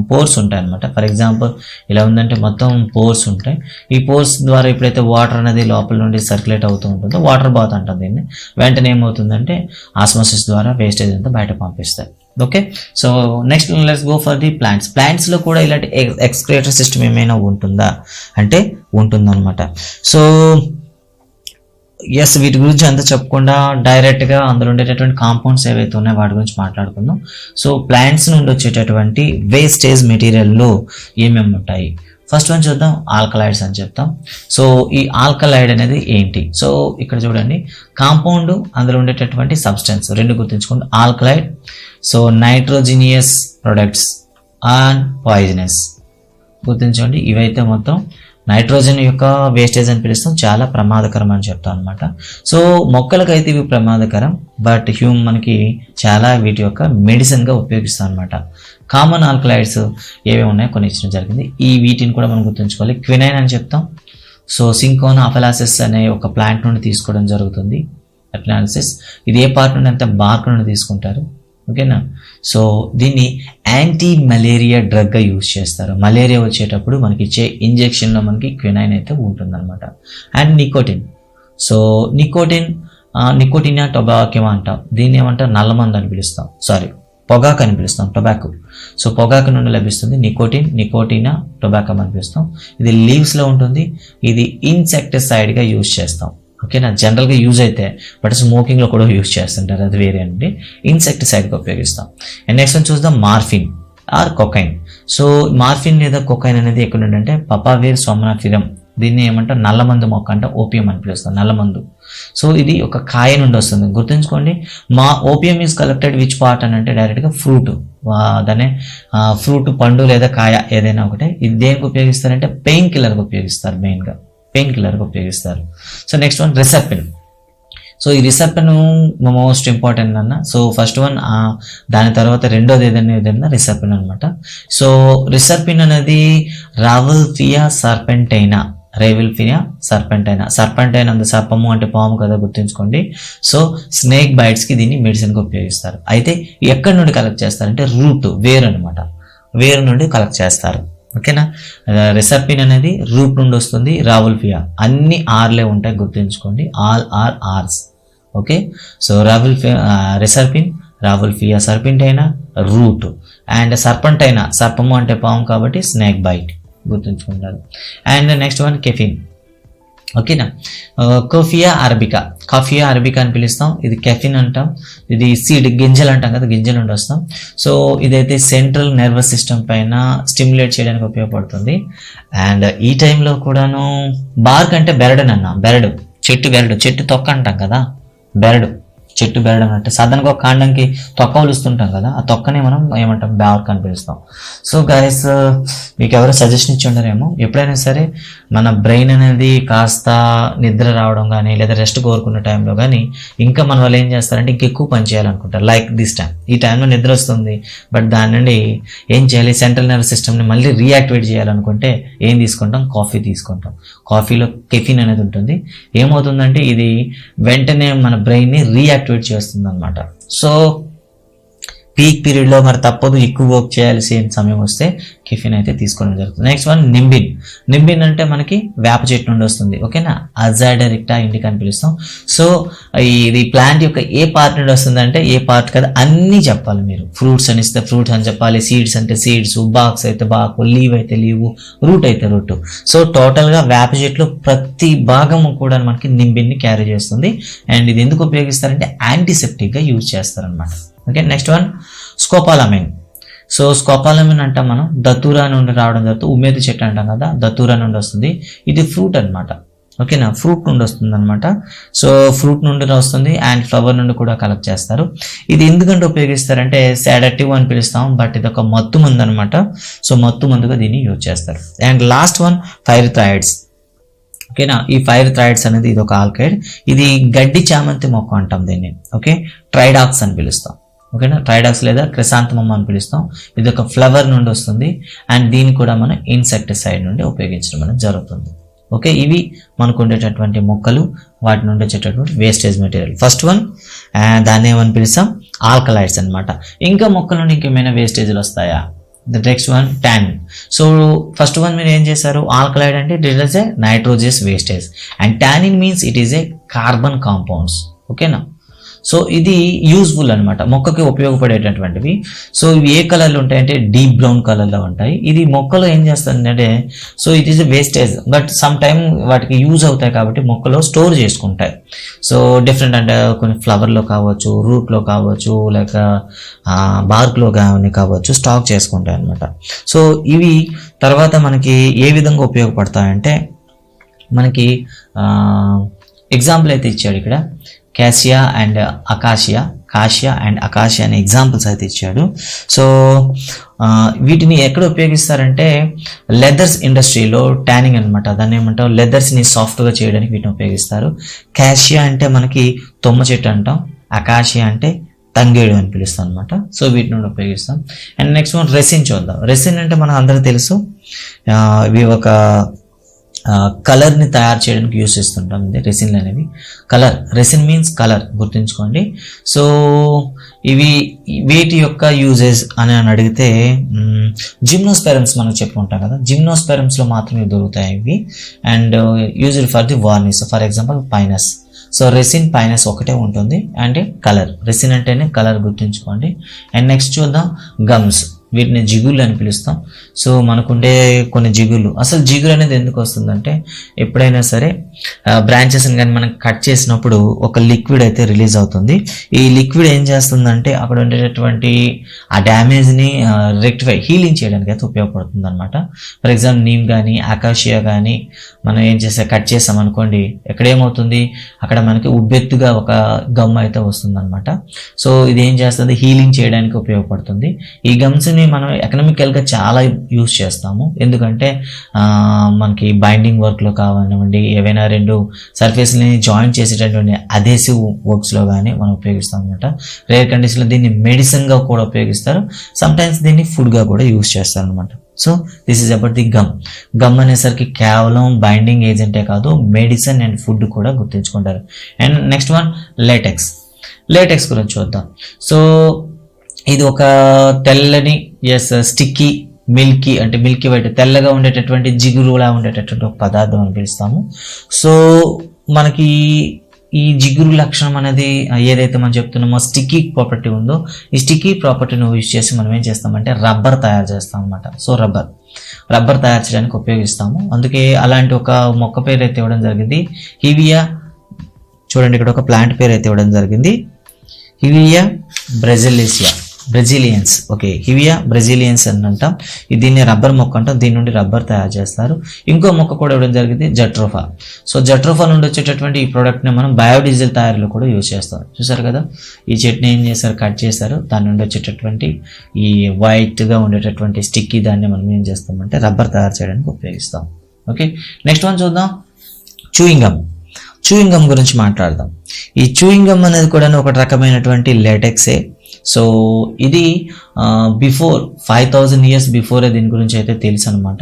పోర్స్ ఉంటాయి అనమాట. ఫర్ ఎగ్జాంపుల్ ఇలా ఉందంటే మొత్తం పోర్స్ ఉంటాయి. ఈ పోర్స్ ద్వారా ఎప్పుడైతే వాటర్ అనేది లోపల నుండి సర్క్యులేట్ అవుతూ ఉంటుందో వాటర్ బాత్ అంటారు దీన్ని. వెంటనే ఏమవుతుందంటే ఆస్మోసిస్ ద్వారా వేస్టేజ్ అంతా బయట పంపిస్తాయి. Okay, so next let's go for the plants. ప్లాంట్స్లో కూడా ఇలాంటి ఎక్స్క్రేటరీ సిస్టమ్ ఏమైనా ఉంటుందా అంటే ఉంటుందన్నమాట. సో వీటి గురించి అంతా చెప్పకుండా డైరెక్ట్గా అందులో ఉండేటటువంటి కాంపౌండ్స్ ఏవైతే ఉన్నాయో వాటి గురించి మాట్లాడుకుందాం. సో ప్లాంట్స్ నుండి వచ్చేటటువంటి వేస్టేజ్ మెటీరియల్లో ఏమేమి ఉంటాయి. ఫస్ట్ వన్ చూద్దాం, ఆల్కలైడ్స్ అని చెప్తాం. సో ఈ ఆల్కలైడ్ అనేది ఏంటి? సో ఇక్కడ చూడండి, కాంపౌండ్ అందులో ఉండేటటువంటి సబ్స్టెన్స్ రెండు గుర్తుంచుకోండి. Alkaloid, so nitrogenous products and poisonous గుర్తించండి. ఇవైతే మొత్తం నైట్రోజన్ యొక్క వేస్టేజ్ అని పిలుస్తాం, చాలా ప్రమాదకరం అని చెప్తాం అనమాట. సో మొక్కలకైతే ఇవి ప్రమాదకరం, బట్ మనకి చాలా వీటి యొక్క మెడిసిన్గా ఉపయోగిస్తాం అనమాట. కామన్ ఆల్కలైడ్స్ ఏవే ఉన్నాయో కొన్ని ఇచ్చడం జరిగింది. ఈ వీటిని కూడా మనం గుర్తుంచుకోవాలి. క్వినైన్ అని చెప్తాం. సో సింకోనా అఫెలాసిస్ అనే ఒక ప్లాంట్ నుండి తీసుకోవడం జరుగుతుంది. అఫెలాసిస్ ఇది ఏ పార్ట్ నుండి అంటే బార్క్ నుండి తీసుకుంటారు. ఓకేనా, సో దీన్ని యాంటీ మలేరియా డ్రగ్గా యూజ్ చేస్తారు. మలేరియా వచ్చేటప్పుడు మనకి ఇచ్చే ఇంజెక్షన్లో మనకి క్వినైన్ అయితే ఉంటుందన్నమాట. అండ్ నికోటిన్, సో నికోటినా టొబాకో అంటాం, దీన్ని ఏమంటాం నల్లమందు అని పిలుస్తాం, పొగాకు అని పిలుస్తాం, టొబాకో. సో పొగాకు నుండి లభిస్తుంది నికోటినా టొబాకో అని పిలుస్తాం. ఇది లీవ్స్లో ఉంటుంది, ఇది ఇన్సెక్టిసైడ్గా యూజ్ చేస్తాం. ఓకేనా, జనరల్గా యూజ్ అయితే బట్ స్మోకింగ్లో కూడా యూజ్ చేస్తుంటారు, అది వేరే అండి. ఇన్సెక్టిసైడ్గా ఉపయోగిస్తాం. అండ్ నెక్స్ట్ చూద్దాం morphine or cocaine. So morphine లేదా కొకైన్ అనేది ఎక్కడ ఉందంటే పపావేర్ సోమనాఫిరం, దీన్ని ఏమంటారు నల్లమందు మొక్క అంటే ఓపియం అని పిలుస్తాం, నల్లమందు. సో ఇది ఒక కాయ నుండి వస్తుంది, గుర్తుంచుకోండి. Opium is collected which part అని అంటే డైరెక్ట్గా ఫ్రూట్, దాన్ని ఫ్రూట్ పండు లేదా కాయ ఏదైనా ఒకటే. ఇది దేనికి ఉపయోగిస్తారంటే పెయిన్ కిల్లర్గా ఉపయోగిస్తారు, మెయిన్గా పెయిన్ కిల్లర్గా ఉపయోగిస్తారు. So next one reserpine. So ఈ రిసెప్టిన్ మోస్ట్ ఇంపార్టెంట్ అన్న. సో ఫస్ట్ వన్, దాని తర్వాత రెండోది ఏదైనా రిసెప్టిన్ అనమాట. సో రిసెప్టిన్ అనేది రావల్ఫియా సర్పెంటైనా, సర్పెంటైనా అంత సర్పము అంటే పాము కదా, గుర్తుంచుకోండి. సో స్నేక్ బైట్స్కి దీన్ని మెడిసిన్గా ఉపయోగిస్తారు. అయితే ఎక్కడి నుండి కలెక్ట్ చేస్తారంటే రూట్, వేరు అనమాట, వేరు నుండి కలెక్ట్ చేస్తారు. ఓకేనా, రిసెప్టిన్ అనేది రూట్ నుండి వస్తుంది. రావల్ఫియా అన్ని ఆర్లే ఉంటాయి, గుర్తుంచుకోండి, ఆల్ ఆర్ ఆర్స్. Okay, so reserpine, Rauwolfia serpentina, root. And serpentina సర్పము అంటే పాము కాబట్టి స్నేక్ బైట్, గుర్తుంచుకుంటారు. And next one caffeine. ఓకేనా, కాఫియా అరబికా అని పిలుస్తాం. ఇది కెఫిన్ అంటాం, ఇది సీడ్ గింజలు అంటాం కదా, గింజల నుండి వస్తాం. సో ఇదైతే సెంట్రల్ నర్వస్ సిస్టమ్ పైన స్టిమ్యులేట్ చేయడానికి ఉపయోగపడుతుంది. అండ్ ఈ టైంలో కూడాను బార్క్ అంటే బెరడు, చెట్టు తొక్క అంటాం కదా, చెట్టు బెరడు అంటే సాధారణంగా ఒక కాండంకి తొక్క వలుస్తుంటాం కదా, ఆ తొక్కనే మనం ఏమంటాం బార్క్ అని పిలుస్తాం. సో గైస్, మీకు ఎవరో సజెషన్ ఇచ్చి ఉండరేమో, ఎప్పుడైనా సరే మన బ్రెయిన్ అనేది కాస్త నిద్ర రావడం కానీ లేదా రెస్ట్ కోరుకున్న టైంలో కానీ ఇంకా మన వాళ్ళు ఏం చేస్తారంటే ఇంకెక్కువ పని చేయాలనుకుంటారు. లైక్ దిస్ టైం, ఈ టైంలో నిద్ర వస్తుంది బట్ దాని నుండి ఏం చేయాలి, సెంట్రల్ నర్వస్ సిస్టమ్ని మళ్ళీ రీయాక్టివేట్ చేయాలనుకుంటే ఏం తీసుకుంటాం, కాఫీ తీసుకుంటాం. కాఫీలో కెఫిన్ అనేది ఉంటుంది. ఏమవుతుందంటే ఇది వెంటనే మన బ్రెయిన్ని రీయాక్టివేట్ చేస్తుంది అనమాట. సో పీక్ పీరియడ్లో మరి తప్పదు, ఎక్కువ వర్క్ చేయాల్సిన సమయం వస్తే కెఫిన్ అయితే తీసుకోవడం జరుగుతుంది. నెక్స్ట్ వన్ నింబిన్ అంటే మనకి వేప చెట్టు నుండి వస్తుంది. ఓకేనా, అజాడరిక్టా ఇండికా అని పిలుస్తాం. సో ఇది ప్లాంట్ యొక్క ఏ పార్ట్ నుండి వస్తుంది అంటే ఏ పార్ట్ కదా అన్నీ చెప్పాలి మీరు. ఫ్రూట్స్ అని ఇస్తే ఫ్రూట్స్ అని చెప్పాలి, సీడ్స్ అంటే సీడ్స్, బాక్స్ అయితే బాకు, లీవ్ అయితే లీవు, రూట్ అయితే రూట్. సో టోటల్గా వేప చెట్లు ప్రతి భాగము కూడా మనకి నింబిన్ని క్యారీ చేస్తుంది. అండ్ ఇది ఎందుకు ఉపయోగిస్తారంటే యాంటీసెప్టిక్గా యూజ్ చేస్తారనమాట. Okay, next one scopolamine. So scopolamine అంటే మనం దత్తూరా నుండి రావడం జరుగుతుంది. ఉమ్మేది చెట్టు అంటాం కదా, దత్తూరా నుండి వస్తుంది. ఇది ఫ్రూట్ అనమాట. ఓకేనా, ఫ్రూట్ నుండి వస్తుంది అనమాట. సో ఫ్రూట్ నుండి వస్తుంది అండ్ ఫ్లవర్ నుండి కూడా కలెక్ట్ చేస్తారు. ఇది ఎందుకంటే ఉపయోగిస్తారంటే సెడటివ్ అని పిలుస్తాం, బట్ ఇది ఒక మత్తు మందు అనమాట. సో మత్తు మందుగా దీన్ని యూజ్ చేస్తారు. And last one pyrethroids. ఓకేనా, ఈ పైరిథ్రాయిడ్స్ అనేది ఇది ఒక ఆల్కైడ్. ఇది గడ్డి చామంతి మొక్క అంటాం దీన్ని. ఓకే, ట్రైడాక్స్ అని పిలుస్తాం. ఓకేనా, ట్రైడాక్స్ లేదా క్రిసాంతమం అని పిలుస్తాం. ఇది ఒక ఫ్లవర్ నుండి వస్తుంది అండ్ దీన్ని కూడా మనం ఇన్సెక్టిసైడ్ నుండి ఉపయోగించడం అనేది జరుగుతుంది. ఓకే, ఇవి మనకు ఉండేటటువంటి మొక్కలు, వాటి నుండి వచ్చేటటువంటి వేస్టేజ్ మెటీరియల్. ఫస్ట్ వన్ దాన్ని ఏమని పిలుస్తాం, ఆల్కలైడ్స్ అనమాట. ఇంకా మొక్కల నుండి ఇంకేమైనా వేస్టేజ్లు వస్తాయా? The next one tannin. So first one మీరు ఏం చేశారు, ఆల్కలైడ్ అంటే it is a nitrogenous wastage and tannin means it is a carbon compounds. ఓకేనా, సో ఇది యూజ్ఫుల్ అనమాట, మొక్కకి ఉపయోగపడేటటువంటివి. సో ఇవి ఏ కలర్లో ఉంటాయంటే డీప్ బ్రౌన్ కలర్లో ఉంటాయి. ఇది మొక్కలో ఏం చేస్తుందంటే, so it is a wastage but some time వాటికి యూజ్ అవుతాయి కాబట్టి మొక్కలో స్టోర్ చేసుకుంటాయి. సో డిఫరెంట్ అంటే కొన్ని ఫ్లవర్లో కావచ్చు, రూట్లో కావచ్చు, లేక బార్క్లో కానీ కావచ్చు, స్టాక్ చేసుకుంటాయి అనమాట. సో ఇవి తర్వాత మనకి ఏ విధంగా ఉపయోగపడతాయంటే, మనకి ఎగ్జాంపుల్ అయితే ఇచ్చాడు ఇక్కడ, కాషియా అండ్ అకాషియా అనే ఎగ్జాంపుల్స్ అయితే ఇచ్చాడు. సో వీటిని ఎక్కడ ఉపయోగిస్తారంటే లెదర్స్ ఇండస్ట్రీలో ట్యానింగ్ అనమాట, దాన్ని ఏమంటాం లెదర్స్ని సాఫ్ట్గా చేయడానికి వీటిని ఉపయోగిస్తారు. కాషియా అంటే మనకి తుమ్మ చెట్టు అంటాం, అకాషియా అంటే తంగేడు అని పిలుస్తాం అనమాట. సో వీటి నుండి ఉపయోగిస్తాం. అండ్ నెక్స్ట్ వన్ రెసిన్ చూద్దాం. రెసిన్ అంటే మనకు అందరికీ తెలుసు, ఇవి ఒక కలర్ని తయారు చేయడానికి యూస్ చేస్తుంటాం ఇది రెసిన్లు అనేవి. కలర్, రెసిన్ మీన్స్ కలర్, గుర్తుంచుకోండి. సో ఇవి వీటి యొక్క యూజెస్ అని అడిగితే జిమ్నోస్పెరమ్స్ మనం చెప్పుకుంటాం కదా, జిమ్నోస్పెరమ్స్లో మాత్రమే దొరుకుతాయి ఇవి. And used for the varnish, for example pinus. So resin pinus ఒకటే ఉంటుంది. అండ్ కలర్, రెసిన్ అంటేనే కలర్, గుర్తుంచుకోండి. అండ్ నెక్స్ట్ చూద్దాం గమ్స్, వీటిని జిగుళ్ళు అని పిలుస్తాం. సో మనకుండే కొన్ని జిగుళ్ళు, అసలు జిగురు అనేది ఎందుకు వస్తుందంటే ఎప్పుడైనా సరే బ్రాంచెస్ని కానీ మనం కట్ చేసినప్పుడు ఒక లిక్విడ్ అయితే రిలీజ్ అవుతుంది. ఈ లిక్విడ్ ఏం చేస్తుందంటే అక్కడ ఉండేటటువంటి ఆ డ్యామేజ్ని రెక్టిఫై, హీలింగ్ చేయడానికి అయితే ఉపయోగపడుతుంది అనమాట. ఫర్ ఎగ్జాంపుల్ నీమ్ కానీ అకాషియా కానీ మనం ఏం చేస్తే కట్ చేసాం అనుకోండి, ఎక్కడేమవుతుంది అక్కడ మనకి ఉబ్బెత్తుగా ఒక గమ్ అయితే వస్తుంది అనమాట. సో ఇది ఏం చేస్తుంది, హీలింగ్ చేయడానికి ఉపయోగపడుతుంది. ఈ గమ్స్ని మనం ఎకనామికల్గా చాలా యూస్ చేస్తాము. ఎందుకంటే మనకి బైండింగ్ వర్క్లో కానివ్వండి, ఏవైనా రెండు సర్ఫేస్ని జాయిన్ చేసేటటువంటి అధేసివ్ వర్క్స్లో కానీ మనం ఉపయోగిస్తాం అనమాట. రేర్ కండిషన్లో దీన్ని మెడిసిన్గా కూడా ఉపయోగిస్తారు, సమ్టైమ్స్ దీన్ని ఫుడ్గా కూడా యూస్ చేస్తారు అనమాట. So this is about the gum. Gum అనేసరికి కేవలం బైండింగ్ ఏజెంటే కాదు, మెడిసిన్ అండ్ ఫుడ్ కూడా గుర్తుంచుకుంటారు. And next one latex. Latex గురించి చూద్దాం. సో ఇది ఒక తెల్లని స్టిక్కీ మిల్కీ, అంటే మిల్కీ వైట్, తెల్లగా ఉండేటటువంటి జిగురులా ఉండేటటువంటి ఒక పదార్థం అని పిలుస్తాము. సో మనకి ఈ జిగురు లక్షణం అనేది ఏదైతే మనం చెప్తున్నామో స్టిక్కీ ప్రాపర్టీ ఉందో, ఈ స్టిక్కీ ప్రాపర్టీని యూజ్ చేసి మనం ఏం చేస్తామంటే రబ్బర్ తయారు చేస్తాం అనమాట. సో రబ్బర్ తయారు చేయడానికి ఉపయోగిస్తాము. అందుకే అలాంటి ఒక మొక్క పేరు అయితే ఇవ్వడం జరిగింది, హివియా. చూడండి ఇక్కడ ఒక ప్లాంట్ పేరు అయితే ఇవ్వడం జరిగింది, హివియా బ్రెజిలియన్స్. ఓకే, హివియా బ్రెజిలియన్స్ అని అంటాం. దీన్ని రబ్బర్ మొక్క అంటాం, దీని నుండి రబ్బర్ తయారు చేస్తారు. ఇంకో మొక్క కూడా ఇవ్వడం జరిగింది జట్రోఫా. సో జట్రోఫా నుండి వచ్చేటటువంటి ఈ ప్రోడక్ట్ని మనం బయోడీజిల్ తయారీలో కూడా యూజ్ చేస్తాం. చూసారు కదా, ఈ చెట్ని ఏం చేస్తారు, కట్ చేస్తారు, దాని నుండి వచ్చేటటువంటి ఈ వైట్గా ఉండేటటువంటి స్టిక్కీ దాన్ని మనం ఏం చేస్తామంటే రబ్బర్ తయారు చేయడానికి ఉపయోగిస్తాం. ఓకే, నెక్స్ట్ వన్ చూద్దాం, చూయింగ్ గమ్ గురించి మాట్లాడదాం. ఈ చూయింగ్ గమ్ అనేది కూడా ఒక రకమైనటువంటి లేటెక్సే. సో ఇది బిఫోర్ 5000 years బిఫోరే దీని గురించి అయితే తెలుసు అనమాట.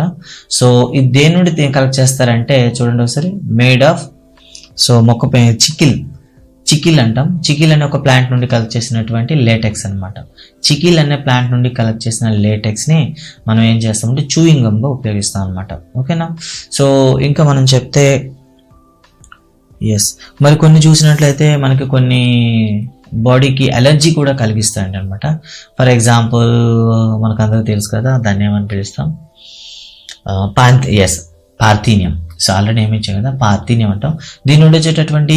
సో ఇది దేని నుండి కలెక్ట్ చేస్తారంటే చూడండి ఒకసారి, మేడ్ ఆఫ్, సో మొక్క చికిల్ అంటాం. చికిల్ అనే ఒక ప్లాంట్ నుండి కలెక్ట్ చేసినటువంటి లేటెక్స్ అనమాట. చికిల్ అనే ప్లాంట్ నుండి కలెక్ట్ చేసిన లేటెక్స్ని మనం ఏం చేస్తామంటే చూయింగ్ గమ్గా ఉపయోగిస్తాం అనమాట. ఓకేనా. సో ఇంకా మనం చెప్తే మరి కొన్ని చూసినట్లయితే మనకి కొన్ని బాడీకి అలర్జీ కూడా కలిగిస్తాయండి అనమాట. ఫర్ ఎగ్జాంపుల్ మనకు అందరికీ తెలుసు కదా, దాన్ని ఏమని పిలుస్తాం, పార్థీనియం. సో ఆల్రెడీ ఏమి ఇచ్చాం కదా, పార్థీనియం అంటాం. దీని నుండి వచ్చేటటువంటి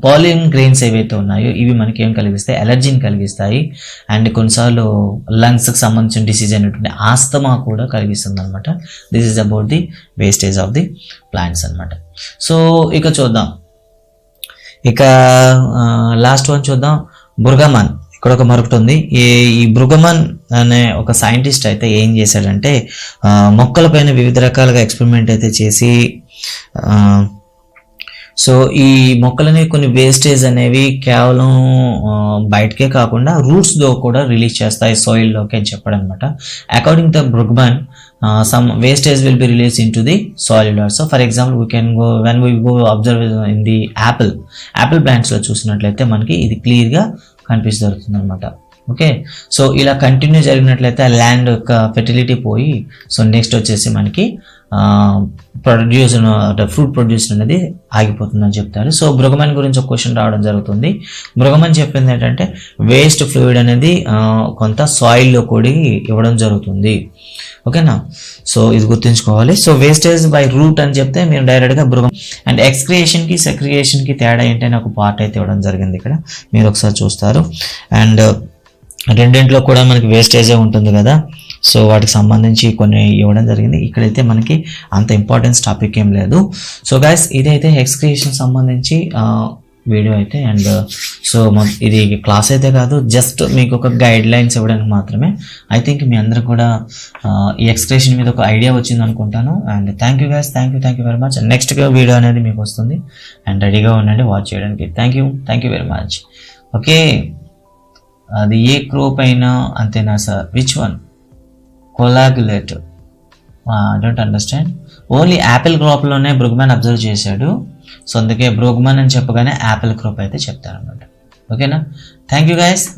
పాలిన్ గ్రెయిన్స్ ఏవైతే ఉన్నాయో ఇవి మనకి ఏం కలిగిస్తాయి, అలర్జీని కలిగిస్తాయి. అండ్ కొన్నిసార్లు లంగ్స్కి సంబంధించిన డిసీజ్ అయినటువంటి ఆస్తమా కూడా కలిగిస్తుంది అనమాట. This is about the wastage of the plants అనమాట. సో ఇక చూద్దాం, ఇక లాస్ట్ వన్ చూద్దాం, బుర్గమాన్. ఇక్కడ ఒక మరొకటి ఉంది. ఈ బుర్గమాన్ అనే ఒక సైంటిస్ట్ అయితే ఏం చేశాడంటే మొక్కలపైన వివిధ రకాలుగా ఎక్స్పెరిమెంట్ అయితే చేసి సో ఈ మొక్కలని కొన్ని వేస్టేజ్ అనేవి కేవలం బయటకే కాకుండా రూట్స్తో కూడా రిలీజ్ చేస్తాయి సాయిల్లోకి అని చెప్పడం అనమాట. According to Burgmann, some wastage will be released into the soil also. For example, we can go when we go observe in the apple plants లో చూసినట్లయితే మనకి ఇది క్లియర్ గా కనిపిస్తుంది అనమాట. ఓకే, సో ఇలా కంటిన్యూ జరిగినట్లయితే ఆ ల్యాండ్ యొక్క ఫెర్టిలిటీ పోయి సో నెక్స్ట్ వచ్చేసి మనకి ఫ్రూట్ ప్రొడ్యూస్ అనేది ఆగిపోతుందని చెప్తారు. సో బృగమన్ గురించి ఒక క్వశ్చన్ రావడం జరుగుతుంది. బృగమన్ చెప్పింది ఏంటంటే వేస్ట్ ఫ్లూయిడ్ అనేది కొంత సాయిల్లో కూడా ఇవ్వడం జరుగుతుంది. ఓకేనా, సో ఇది గుర్తుంచుకోవాలి. సో వేస్టేజ్ బై రూట్ అని చెప్తే మీరు డైరెక్ట్గా బృగం అండ్ ఎక్స్క్రియేషన్కి సెక్రియేషన్కి తేడా ఏంటని ఒక పార్ట్ అయితే ఇవ్వడం జరిగింది. ఇక్కడ మీరు ఒకసారి చూస్తారు. అండ్ రెండింటిలో కూడా మనకి వేస్టేజే ఉంటుంది కదా, సో వాటికి సంబంధించి కొన్ని ఇవ్వడం జరిగింది. ఇక్కడైతే మనకి అంత ఇంపార్టెన్స్ టాపిక్ ఏం లేదు. సో గైస్ ఇదైతే ఎక్స్క్రియేషన్ సంబంధించి వీడియో అయితే. అండ్ సో ఇది క్లాస్ అయితే కాదు, జస్ట్ మీకు ఒక గైడ్ లైన్స్ ఇవ్వడానికి మాత్రమే. ఐ థింక్ మీ అందరూ కూడా ఈ ఎక్స్క్రియేషన్ మీద ఒక ఐడియా వచ్చింది అనుకుంటాను. And thank you guys, thank you very much. Next video అనేది మీకు వస్తుంది అండ్ రెడీగా ఉండండి వాచ్ చేయడానికి. Thank you very much. Okay, అది ఏ క్రోప్ అయినా అంతేనా sir? Which one? Coagulate? I don't understand. Only apple క్రాప్లోనే బ్రూగ్మ్యాన్ అబ్జర్వ్ చేశాడు. సో అందుకే బ్రూగ్మ్యాన్ అని చెప్పగానే యాపిల్ క్రాప్ అయితే చెప్తారనమాట. ఓకేనా? Thank you guys,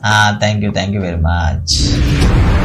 thank you very much.